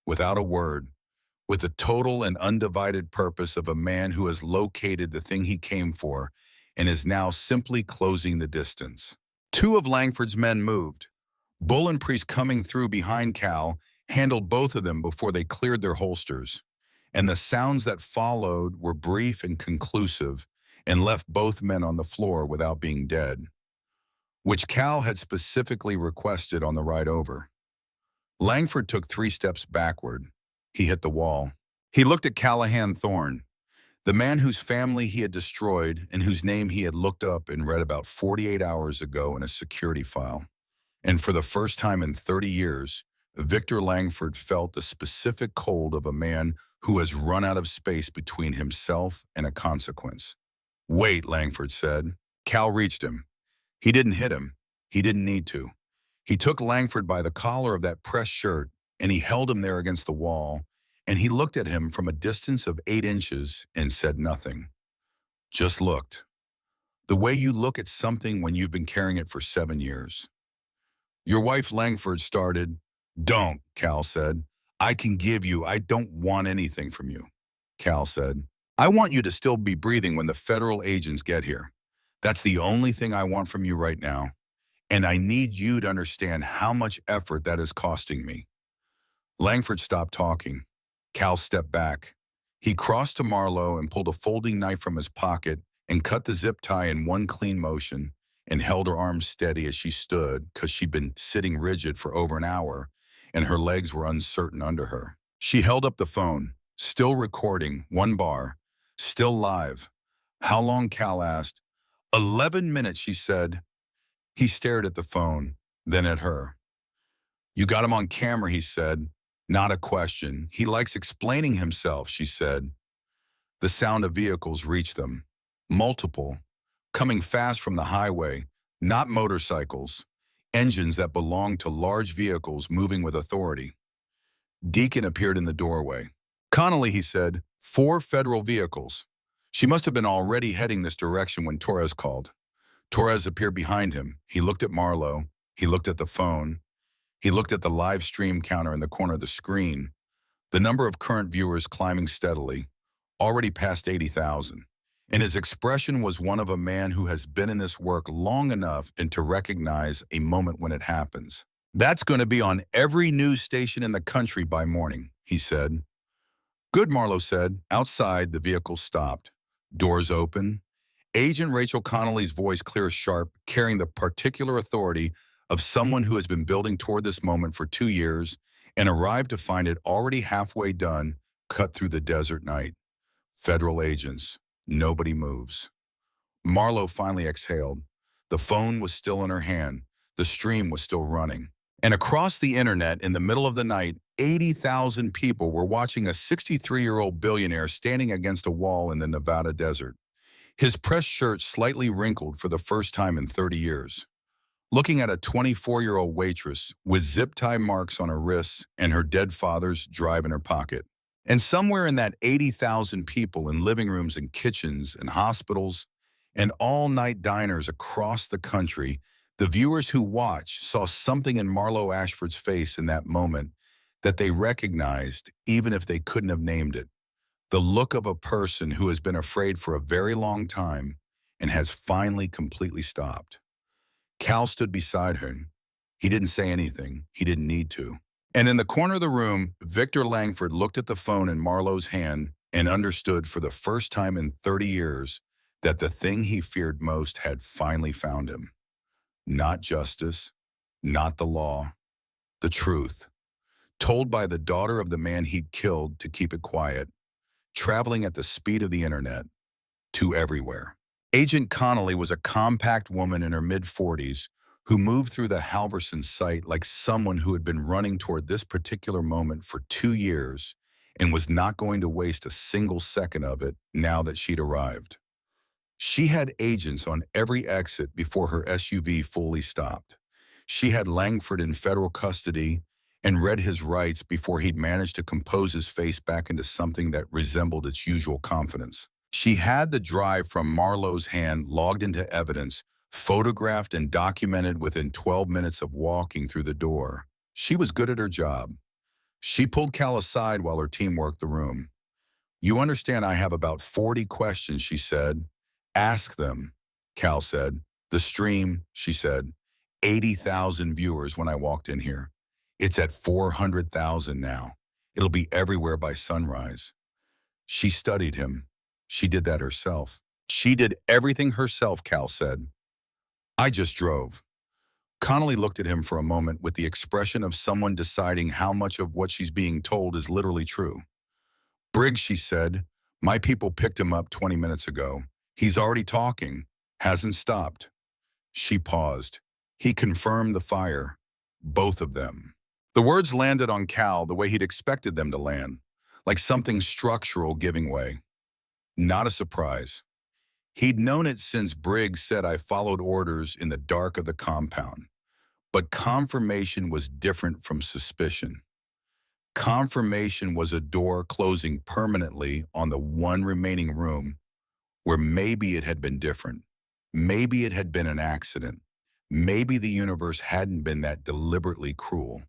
without a word, with the total and undivided purpose of a man who has located the thing he came for and is now simply closing the distance. Two of Langford's men moved. Bull and Priest, coming through behind Cal, handled both of them before they cleared their holsters, and the sounds that followed were brief and conclusive and left both men on the floor without being dead, which Cal had specifically requested on the ride over. Langford took 3 steps backward. He hit the wall. He looked at Callahan Thorne, the man whose family he had destroyed and whose name he had looked up and read about 48 hours ago in a security file. And for the first time in 30 years, Victor Langford felt the specific cold of a man who has run out of space between himself and a consequence. "Wait," Langford said. Cal reached him. He didn't hit him. He didn't need to. He took Langford by the collar of that pressed shirt, and he held him there against the wall, and he looked at him from a distance of 8 inches and said nothing. Just looked. The way you look at something when you've been carrying it for 7 years. "Your wife," Langford started. "Don't," Cal said. I don't want anything from you," Cal said. "I want you to still be breathing when the federal agents get here. That's the only thing I want from you right now. And I need you to understand how much effort that is costing me." Langford stopped talking. Cal stepped back. He crossed to Marlowe and pulled a folding knife from his pocket and cut the zip tie in one clean motion and held her arms steady as she stood because she'd been sitting rigid for over an hour and her legs were uncertain under her. She held up the phone, still recording, 1 bar, still live. "How long?" Cal asked. 11 minutes, she said. He stared at the phone, then at her. "You got him on camera," he said. Not a question. "He likes explaining himself," she said. The sound of vehicles reached them. Multiple, coming fast from the highway, not motorcycles, engines that belonged to large vehicles moving with authority. Deacon appeared in the doorway. "Connolly," he said, 4 federal vehicles. She must have been already heading this direction when Torres called. Torres appeared behind him. He looked at Marlowe. He looked at the phone. He looked at the live stream counter in the corner of the screen. The number of current viewers climbing steadily, already past 80,000. And his expression was one of a man who has been in this work long enough and to recognize a moment when it happens. "That's going to be on every news station in the country by morning," he said. "Good," Marlowe said. Outside, the vehicle stopped. Doors open. Agent Rachel Connolly's voice clear, sharp, carrying the particular authority of someone who has been building toward this moment for 2 years and arrived to find it already halfway done, cut through the desert night. Federal agents. Nobody moves. Marlowe finally exhaled. The phone was still in her hand. The stream was still running. And across the internet, in the middle of the night, 80,000 people were watching a 63-year-old billionaire standing against a wall in the Nevada desert. His pressed shirt slightly wrinkled for the first time in 30 years. Looking at a 24-year-old waitress with zip tie marks on her wrists and her dead father's drive in her pocket. And somewhere in that 80,000 people in living rooms and kitchens and hospitals and all-night diners across the country, the viewers who watched saw something in Marlowe Ashford's face in that moment that they recognized even if they couldn't have named it. The look of a person who has been afraid for a very long time and has finally completely stopped. Cal stood beside her. He didn't say anything. He didn't need to. And in the corner of the room, Victor Langford looked at the phone in Marlowe's hand and understood for the first time in 30 years that the thing he feared most had finally found him. Not justice, not the law, the truth, told by the daughter of the man he'd killed to keep it quiet, traveling at the speed of the internet, to everywhere. Agent Connolly was a compact woman in her mid-40s who moved through the Halverson site like someone who had been running toward this particular moment for 2 years and was not going to waste a single second of it now that she'd arrived. She had agents on every exit before her SUV fully stopped. She had Langford in federal custody and read his rights before he'd managed to compose his face back into something that resembled its usual confidence. She had the drive from Marlowe's hand logged into evidence, photographed and documented within 12 minutes of walking through the door. She was good at her job. She pulled Cal aside while her team worked the room. You understand I have about 40 questions, she said. Ask them, Cal said. The stream, she said. 80,000 viewers when I walked in here. It's at 400,000 now. It'll be everywhere by sunrise. She studied him. She did that herself. She did everything herself, Cal said. I just drove. Connolly looked at him for a moment with the expression of someone deciding how much of what she's being told is literally true. Briggs, she said, my people picked him up 20 minutes ago. He's already talking, hasn't stopped. She paused. He confirmed the fire, both of them. The words landed on Cal the way he'd expected them to land, like something structural giving way. Not a surprise. He'd known it since Briggs said I followed orders in the dark of the compound. But confirmation was different from suspicion. Confirmation was a door closing permanently on the one remaining room where maybe it had been different. Maybe it had been an accident. Maybe the universe hadn't been that deliberately cruel.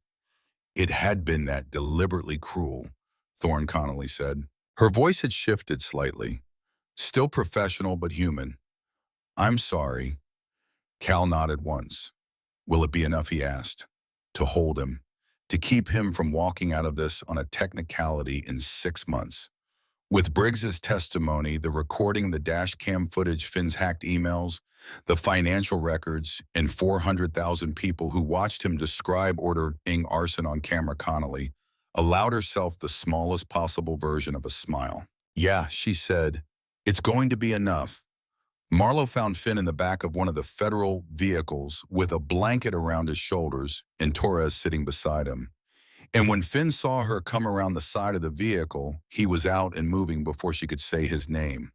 It had been that deliberately cruel, Thorne Connolly said. Her voice had shifted slightly. Still professional but human. I'm sorry. Cal nodded once. Will it be enough, he asked, to hold him, to keep him from walking out of this on a technicality in 6 months? With Briggs's testimony, the recording, the dash cam footage, Finn's hacked emails, the financial records, and 400,000 people who watched him describe ordering arson on camera, Connolly allowed herself the smallest possible version of a smile. Yeah, she said, it's going to be enough. Marlowe found Finn in the back of one of the federal vehicles with a blanket around his shoulders and Torres sitting beside him. And when Finn saw her come around the side of the vehicle, he was out and moving before she could say his name.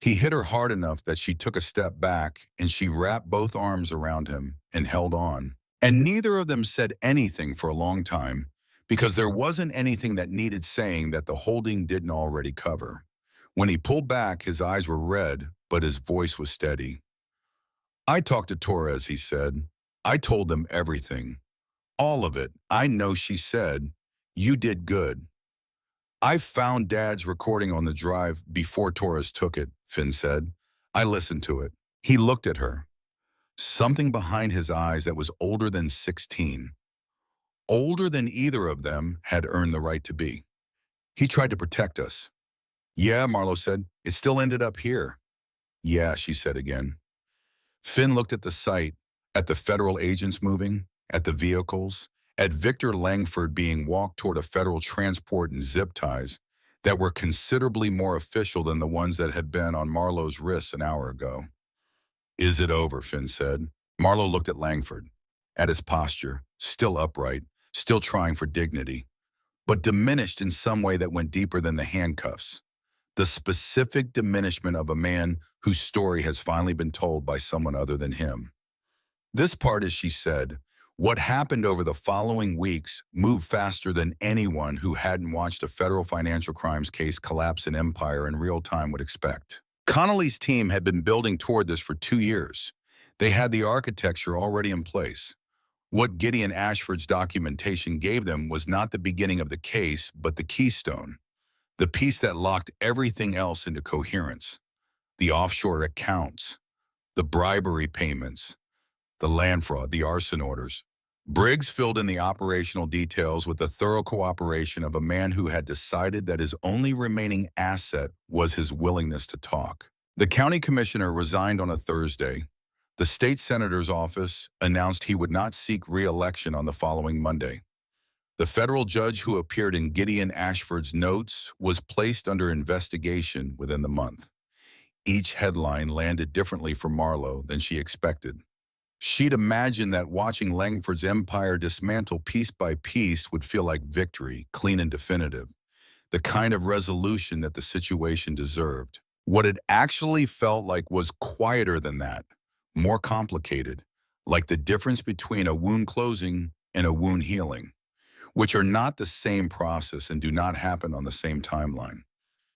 He hit her hard enough that she took a step back and she wrapped both arms around him and held on. And neither of them said anything for a long time because there wasn't anything that needed saying that the holding didn't already cover. When he pulled back, his eyes were red, but his voice was steady. I talked to Torres, he said. I told them everything. All of it. I know, she said. You did good. I found Dad's recording on the drive before Torres took it, Finn said. I listened to it. He looked at her. Something behind his eyes that was older than 16. Older than either of them had earned the right to be. He tried to protect us. Yeah, Marlowe said. It still ended up here. Yeah, she said again. Finn looked at the site, at the federal agents moving, at the vehicles, at Victor Langford being walked toward a federal transport and zip ties that were considerably more official than the ones that had been on Marlowe's wrists an hour ago. Is it over, Finn said. Marlowe looked at Langford, at his posture, still upright, still trying for dignity, but diminished in some way that went deeper than the handcuffs. The specific diminishment of a man whose story has finally been told by someone other than him. This part, as she said, what happened over the following weeks moved faster than anyone who hadn't watched a federal financial crimes case collapse an empire in real time would expect. Connolly's team had been building toward this for 2 years. They had the architecture already in place. What Gideon Ashford's documentation gave them was not the beginning of the case, but the keystone. The piece that locked everything else into coherence. The offshore accounts, the bribery payments, the land fraud, the arson orders. Briggs filled in the operational details with the thorough cooperation of a man who had decided that his only remaining asset was his willingness to talk. The county commissioner resigned on a Thursday. The state senator's office announced he would not seek re-election on the following Monday. The federal judge who appeared in Gideon Ashford's notes was placed under investigation within the month. Each headline landed differently for Marlowe than she expected. She'd imagined that watching Langford's empire dismantle piece by piece would feel like victory, clean and definitive, the kind of resolution that the situation deserved. What it actually felt like was quieter than that, more complicated, like the difference between a wound closing and a wound healing, which are not the same process and do not happen on the same timeline.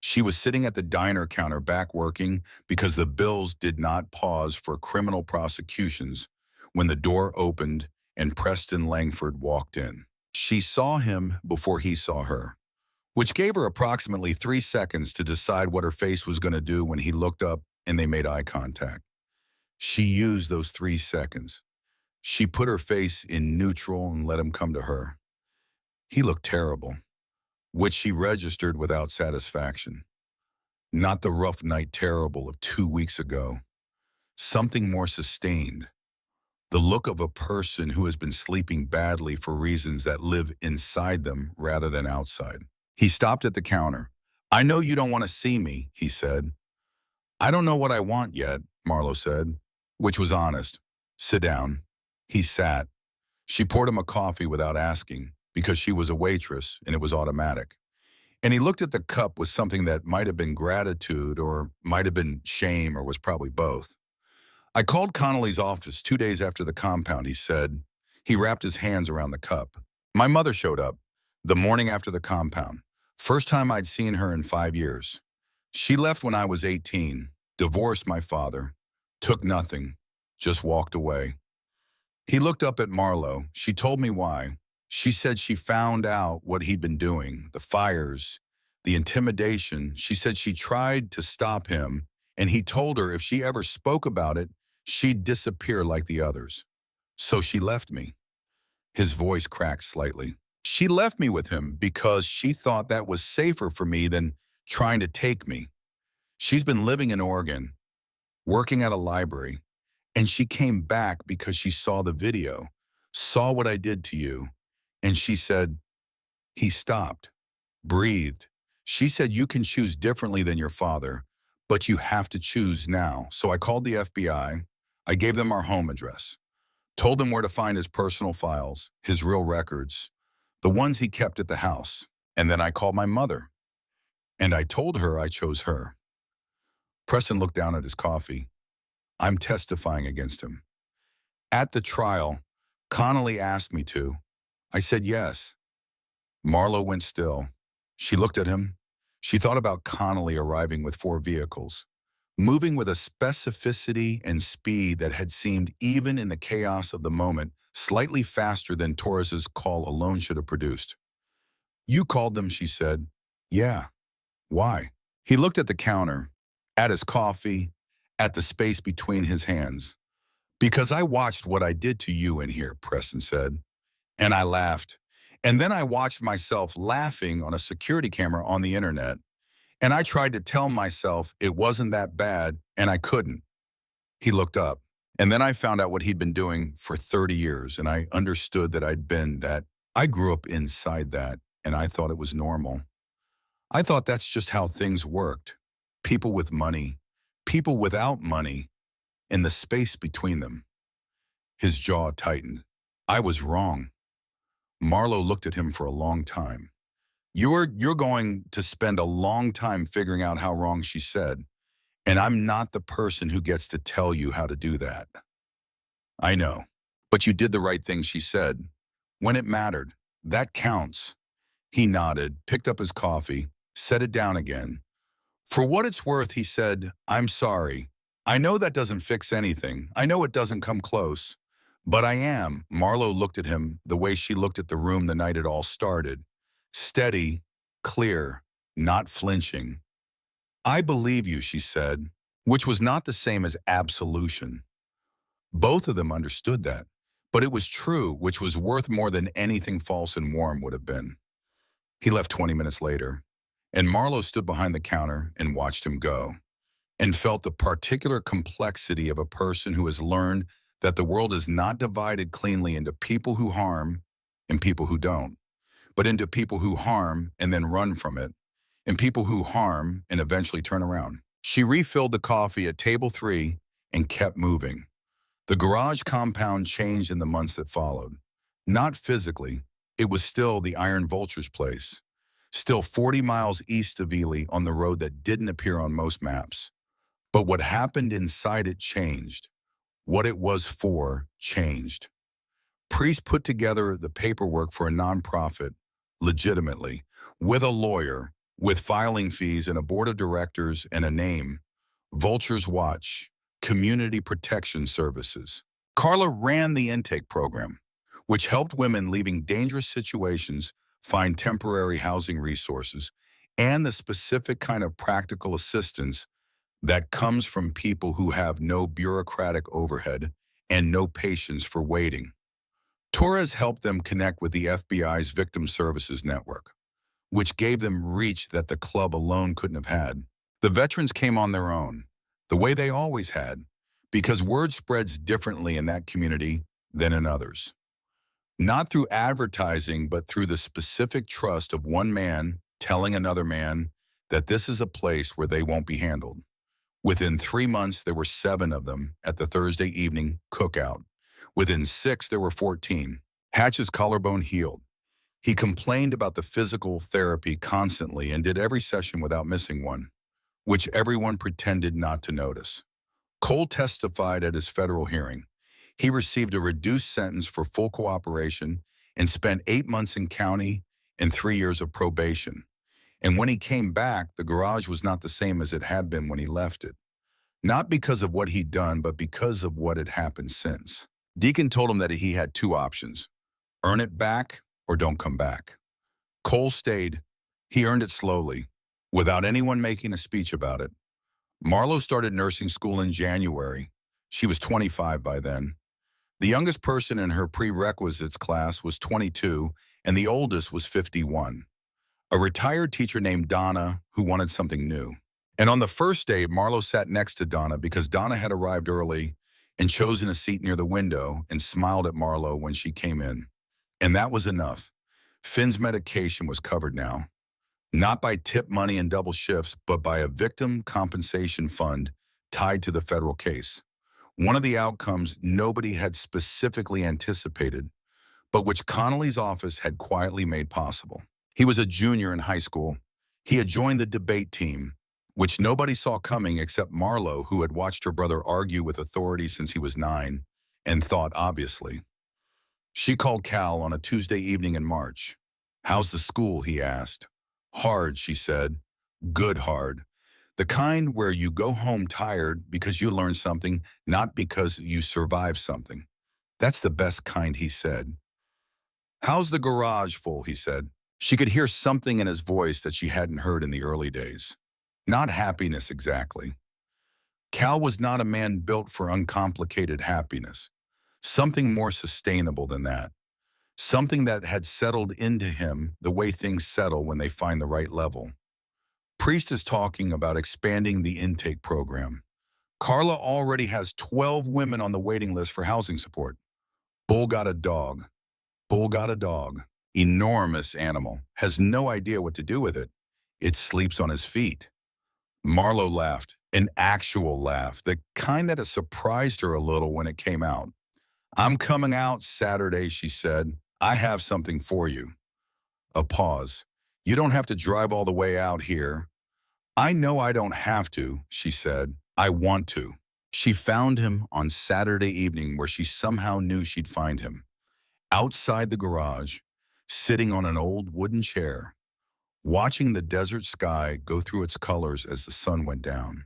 She was sitting at the diner counter back working because the bills did not pause for criminal prosecutions when the door opened and Preston Langford walked in. She saw him before he saw her, which gave her approximately 3 seconds to decide what her face was going to do when he looked up and they made eye contact. She used those 3 seconds. She put her face in neutral and let him come to her. He looked terrible, which she registered without satisfaction. Not the rough night terrible of 2 weeks ago. Something more sustained. The look of a person who has been sleeping badly for reasons that live inside them rather than outside. He stopped at the counter. "I know you don't want to see me," he said. "I don't know what I want yet," Marlo said, which was honest. "Sit down." He sat. She poured him a coffee without asking, because she was a waitress and it was automatic. And he looked at the cup with something that might have been gratitude or might have been shame or was probably both. "I called Connolly's office 2 days after the compound," he said. He wrapped his hands around the cup. "My mother showed up the morning after the compound. First time I'd seen her in 5 years. She left when I was 18, divorced my father, took nothing, just walked away." He looked up at Marlo. She told me why. She said she found out what he'd been doing, the fires, the intimidation. She said she tried to stop him, and he told her if she ever spoke about it, she'd disappear like the others. "So she left me." His voice cracked slightly. "She left me with him because she thought that was safer for me than trying to take me. She's been living in Oregon, working at a library, and she came back because she saw the video, saw what I did to you, and she said," he stopped, breathed. "She said you can choose differently than your father, but you have to choose now. So I called the FBI. I gave them our home address, told them where to find his personal files, his real records, the ones he kept at the house. And then I called my mother, and I told her I chose her." Preston looked down at his coffee. "I'm testifying against him. At the trial, Connolly asked me to. I said yes." Marlo went still. She looked at him. She thought about Connolly arriving with 4 vehicles, moving with a specificity and speed that had seemed, even in the chaos of the moment, slightly faster than Torres's call alone should have produced. "You called them," she said. "Yeah. Why?" He looked at the counter, at his coffee, at the space between his hands. "Because I watched what I did to you in here," Preston said. "And I laughed. And then I watched myself laughing on a security camera on the internet. And I tried to tell myself it wasn't that bad, and I couldn't." He looked up. "And then I found out what he'd been doing for 30 years, and I understood that I grew up inside that, and I thought it was normal. I thought that's just how things worked. People with money, people without money, and the space between them." His jaw tightened. "I was wrong." Marlo looked at him for a long time. You're going to spend a long time figuring out how wrong," she said. "And I'm not the person who gets to tell you how to do that." "I know. But you did the right thing," she said. "When it mattered. That counts." He nodded, picked up his coffee, set it down again. "For what it's worth," he said, "I'm sorry. I know that doesn't fix anything. I know it doesn't come close. But I am." Marlo looked at him the way she looked at the room the night it all started. Steady, clear, not flinching. "I believe you," she said, which was not the same as absolution. Both of them understood that. But it was true, which was worth more than anything false and warm would have been. He left 20 minutes later, and Marlo stood behind the counter and watched him go, and felt the particular complexity of a person who has learned that the world is not divided cleanly into people who harm and people who don't, but into people who harm and then run from it, and people who harm and eventually turn around. She refilled the coffee at table 3 and kept moving. The garage compound changed in the months that followed. Not physically, it was still the Iron Vulture's place, still 40 miles east of Ely on the road that didn't appear on most maps. But what happened inside it changed. What it was for changed. Priest put together the paperwork for a nonprofit, legitimately, with a lawyer, with filing fees and a board of directors and a name, Vulture's Watch, Community Protection Services. Carla ran the intake program. which helped women leaving dangerous situations find temporary housing resources and the specific kind of practical assistance that comes from people who have no bureaucratic overhead and no patience for waiting. Torres helped them connect with the FBI's Victim Services Network, which gave them reach that the club alone couldn't have had. The veterans came on their own, the way they always had, because word spreads differently in that community than in others. Not through advertising, but through the specific trust of one man telling another man that this is a place where they won't be handled. Within 3 months, there were 7 of them at the Thursday evening cookout. Within 6, there were 14. Hatch's collarbone healed. He complained about the physical therapy constantly and did every session without missing one, which everyone pretended not to notice. Cole testified at his federal hearing. He received a reduced sentence for full cooperation and spent 8 months in county and 3 years of probation. And when he came back, the garage was not the same as it had been when he left it. Not because of what he'd done, but because of what had happened since. Deacon told him that he had 2 options: earn it back or don't come back. Cole stayed. He earned it slowly, without anyone making a speech about it. Marlo started nursing school in January. She was 25 by then. The youngest person in her prerequisites class was 22, and the oldest was 51. A retired teacher named Donna who wanted something new. And on the first day, Marlo sat next to Donna because Donna had arrived early and chosen a seat near the window and smiled at Marlo when she came in. And that was enough. Finn's medication was covered now, not by tip money and double shifts, but by a victim compensation fund tied to the federal case. One of the outcomes nobody had specifically anticipated, but which Connolly's office had quietly made possible. He was a junior in high school. He had joined the debate team, which nobody saw coming except Marlo, who had watched her brother argue with authorities since he was 9, and thought obviously. She called Cal on a Tuesday evening in March. "How's the school?" he asked. "Hard," she said. "Good hard. The kind where you go home tired because you learned something, not because you survived something." "That's the best kind," he said. "How's the garage full?" he said. She could hear something in his voice that she hadn't heard in the early days. Not happiness exactly. Cal was not a man built for uncomplicated happiness. Something more sustainable than that. Something that had settled into him the way things settle when they find the right level. Priest is talking about expanding the intake program. Carla already has 12 women on the waiting list for housing support. Bull got a dog. Bull got a dog. Enormous animal. Has no idea what to do with it. It sleeps on his feet. Marlo laughed. An actual laugh. The kind that had surprised her a little when it came out. "I'm coming out Saturday," she said. "I have something for you." A pause. "You don't have to drive all the way out here." "I know I don't have to," she said. "I want to." She found him on Saturday evening where she somehow knew she'd find him. Outside the garage, sitting on an old wooden chair, watching the desert sky go through its colors as the sun went down.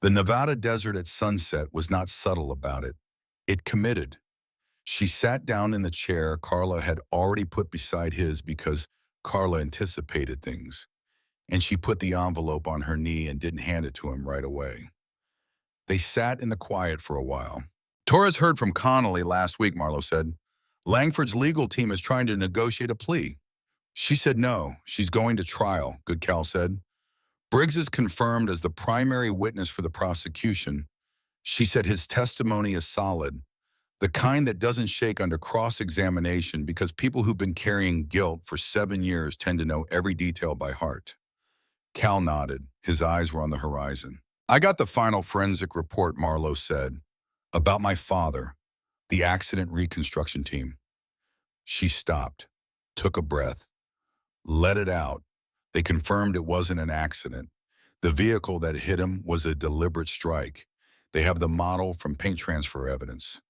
The Nevada desert at sunset was not subtle about it. It committed. She sat down in the chair Carla had already put beside his because Carla anticipated things, and she put the envelope on her knee and didn't hand it to him right away. They sat in the quiet for a while. "Torres heard from Connolly last week," Marlo said. "Langford's legal team is trying to negotiate a plea." She said no, she's going to trial, Good Cal said. Briggs is confirmed as the primary witness for the prosecution. She said his testimony is solid, the kind that doesn't shake under cross-examination because people who've been carrying guilt for 7 years tend to know every detail by heart. Cal nodded. His eyes were on the horizon. "I got the final forensic report," Marlo said, "about my father, the accident reconstruction team." She stopped, took a breath, let it out. They confirmed it wasn't an accident. The vehicle that hit him was a deliberate strike. They have the model from paint transfer evidence.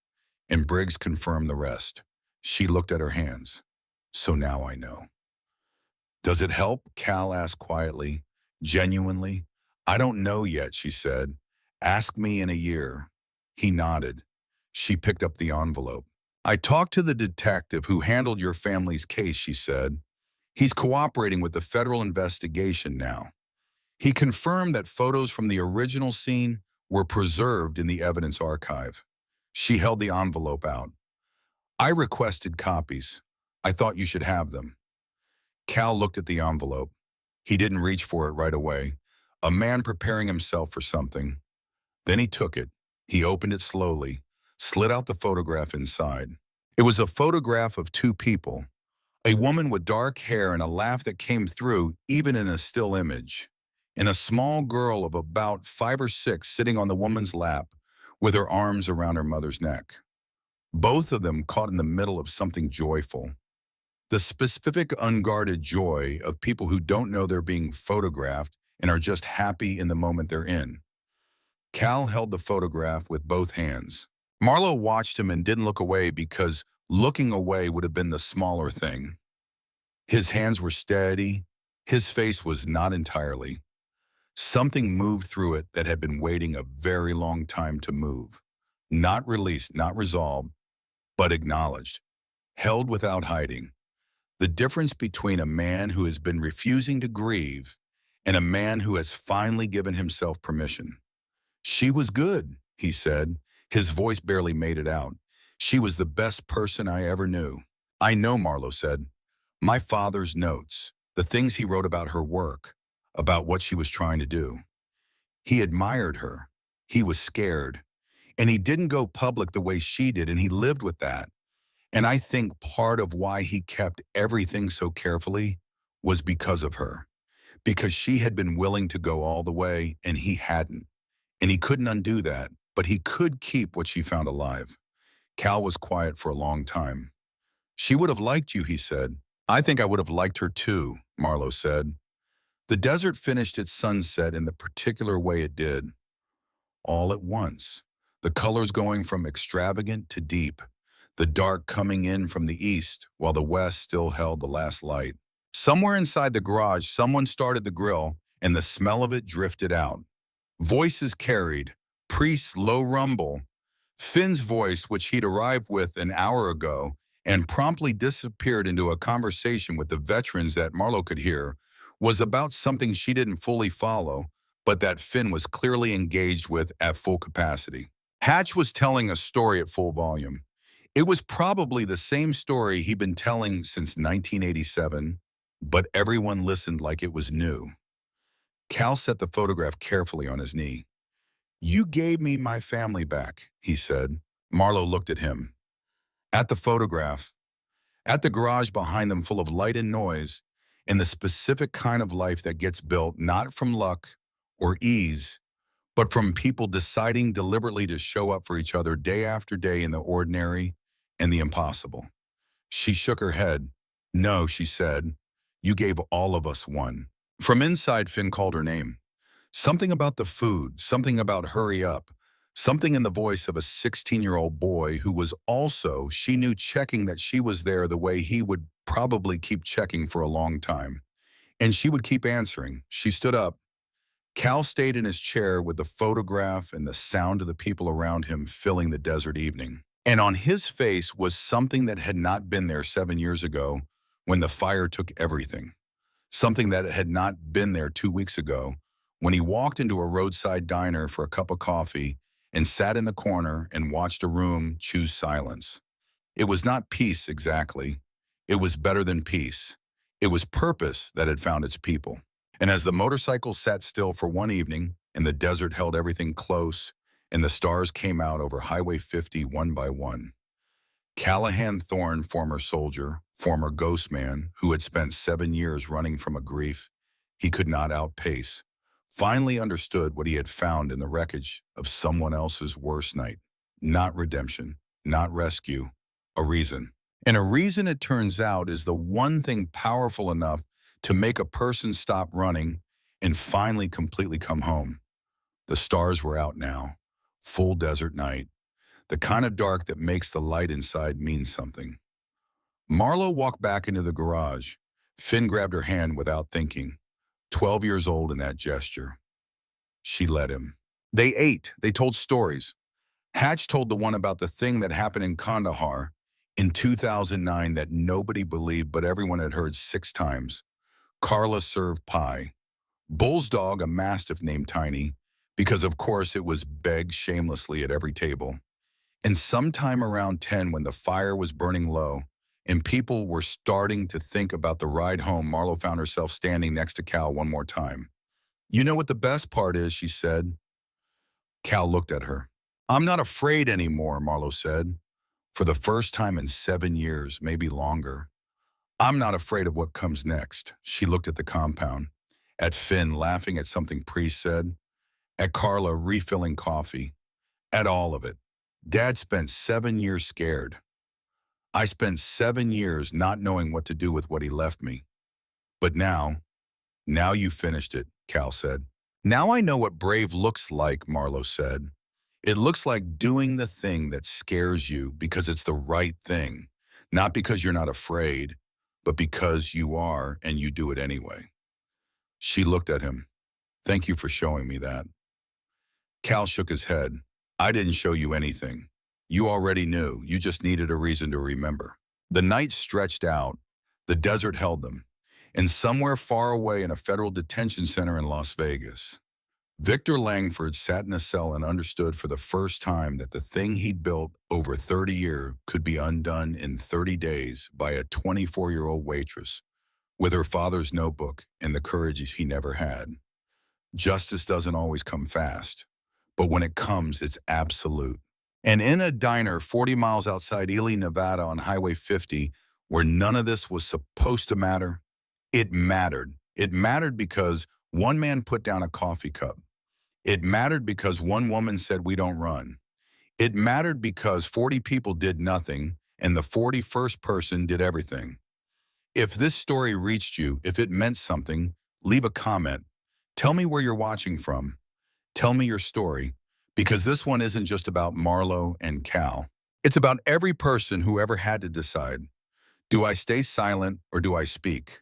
And Briggs confirmed the rest. She looked at her hands. "So now I know." "Does it help?" Cal asked quietly, genuinely. "I don't know yet," she said. "Ask me in a year." He nodded. She picked up the envelope. I talked to the detective who handled your family's case, she said. He's cooperating with the federal investigation now. He confirmed that photos from the original scene were preserved in the evidence archive. She held the envelope out. I requested copies. I thought you should have them. Cal looked at the envelope. He didn't reach for it right away. A man preparing himself for something. Then he took it. He opened it slowly, slid out the photograph inside. It was a photograph of two people, a woman with dark hair and a laugh that came through even in a still image, and a small girl of about 5 or 6 sitting on the woman's lap with her arms around her mother's neck. Both of them caught in the middle of something joyful. The specific unguarded joy of people who don't know they're being photographed and are just happy in the moment they're in. Cal held the photograph with both hands. Marlo watched him and didn't look away because looking away would have been the smaller thing. His hands were steady. His face was not entirely. Something moved through it that had been waiting a very long time to move. Not released, not resolved, but acknowledged. Held without hiding. The difference between a man who has been refusing to grieve and a man who has finally given himself permission. She was good, he said. His voice barely made it out. She was the best person I ever knew. I know, Marlo said. My father's notes, the things he wrote about her work, about what she was trying to do. He admired her. He was scared. And he didn't go public the way she did, and he lived with that. And I think part of why he kept everything so carefully was because of her. Because she had been willing to go all the way, and he hadn't. And he couldn't undo that, but he could keep what she found alive. Cal was quiet for a long time. She would have liked you, he said. I think I would have liked her too, Marlo said. The desert finished its sunset in the particular way it did. All at once, the colors going from extravagant to deep, the dark coming in from the east while the west still held the last light. Somewhere inside the garage, someone started the grill and the smell of it drifted out. Voices carried, Priest's low rumble, Finn's voice, which he'd arrived with an hour ago and promptly disappeared into a conversation with the veterans that Marlo could hear, was about something she didn't fully follow, but that Finn was clearly engaged with at full capacity. Hatch was telling a story at full volume. It was probably the same story he'd been telling since 1987, but everyone listened like it was new. Cal set the photograph carefully on his knee. You gave me my family back, he said. Marlo looked at him. At the photograph, at the garage behind them full of light and noise, and the specific kind of life that gets built not from luck or ease, but from people deciding deliberately to show up for each other day after day in the ordinary and the impossible. She shook her head. No, she said, you gave all of us one. From inside, Finn called her name. Something about the food, something about hurry up, something in the voice of a 16-year-old boy who was also, she knew, checking that she was there the way he would probably keep checking for a long time. And she would keep answering. She stood up. Cal stayed in his chair with the photograph and the sound of the people around him filling the desert evening. And on his face was something that had not been there 7 years ago when the fire took everything. Something that had not been there 2 weeks ago when he walked into a roadside diner for a cup of coffee and sat in the corner and watched a room choose silence. It was not peace exactly. It was better than peace. It was purpose that had found its people. And as the motorcycle sat still for one evening and the desert held everything close and the stars came out over Highway 50 one by one, Callahan Thorne, former soldier, former ghost man who had spent 7 years running from a grief he could not outpace, finally understood what he had found in the wreckage of someone else's worst night. Not redemption, not rescue, a reason. And a reason, it turns out, is the one thing powerful enough to make a person stop running and finally completely come home. The stars were out now, full desert night, the kind of dark that makes the light inside mean something. Marlo walked back into the garage. Finn grabbed her hand without thinking, 12 years old in that gesture. She let him. They ate. They told stories. Hatch told the one about the thing that happened in Kandahar, In 2009 that nobody believed but everyone had heard 6 times. Carla served pie. Bull's dog, a mastiff named Tiny, because of course it was begged shamelessly at every table. And sometime around 10 when the fire was burning low and people were starting to think about the ride home, Marlo found herself standing next to Cal one more time. You know what the best part is, she said. Cal looked at her. I'm not afraid anymore, Marlo said. For the first time in 7 years, maybe longer. I'm not afraid of what comes next. She looked at the compound, at Finn laughing at something Priest said, at Carla refilling coffee, at all of it. Dad spent 7 years scared. I spent 7 years not knowing what to do with what he left me. But now you finished it, Cal said. Now I know what brave looks like, Marlo said. It looks like doing the thing that scares you because it's the right thing, not because you're not afraid, but because you are and you do it anyway. She looked at him. Thank you for showing me that. Cal shook his head. I didn't show you anything. You already knew. You just needed a reason to remember. The night stretched out. The desert held them. And somewhere far away in a federal detention center in Las Vegas, Victor Langford sat in a cell and understood for the first time that the thing he'd built over 30 years could be undone in 30 days by a 24-year-old waitress with her father's notebook and the courage he never had. Justice doesn't always come fast, but when it comes, it's absolute. And in a diner 40 miles outside Ely, Nevada on Highway 50, where none of this was supposed to matter, it mattered. It mattered because one man put down a coffee cup. It mattered because one woman said we don't run. It mattered because 40 people did nothing and the 41st person did everything. If this story reached you, if it meant something, leave a comment. Tell me where you're watching from. Tell me your story, because this one isn't just about Marlo and Cal. It's about every person who ever had to decide, do I stay silent or do I speak?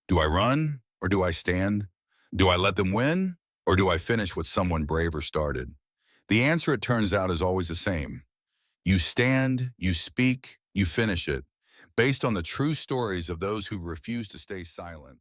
Do I run or do I stand? Do I let them win or do I finish what someone braver started? The answer, it turns out, is always the same. You stand, you speak, you finish it, based on the true stories of those who refuse to stay silent.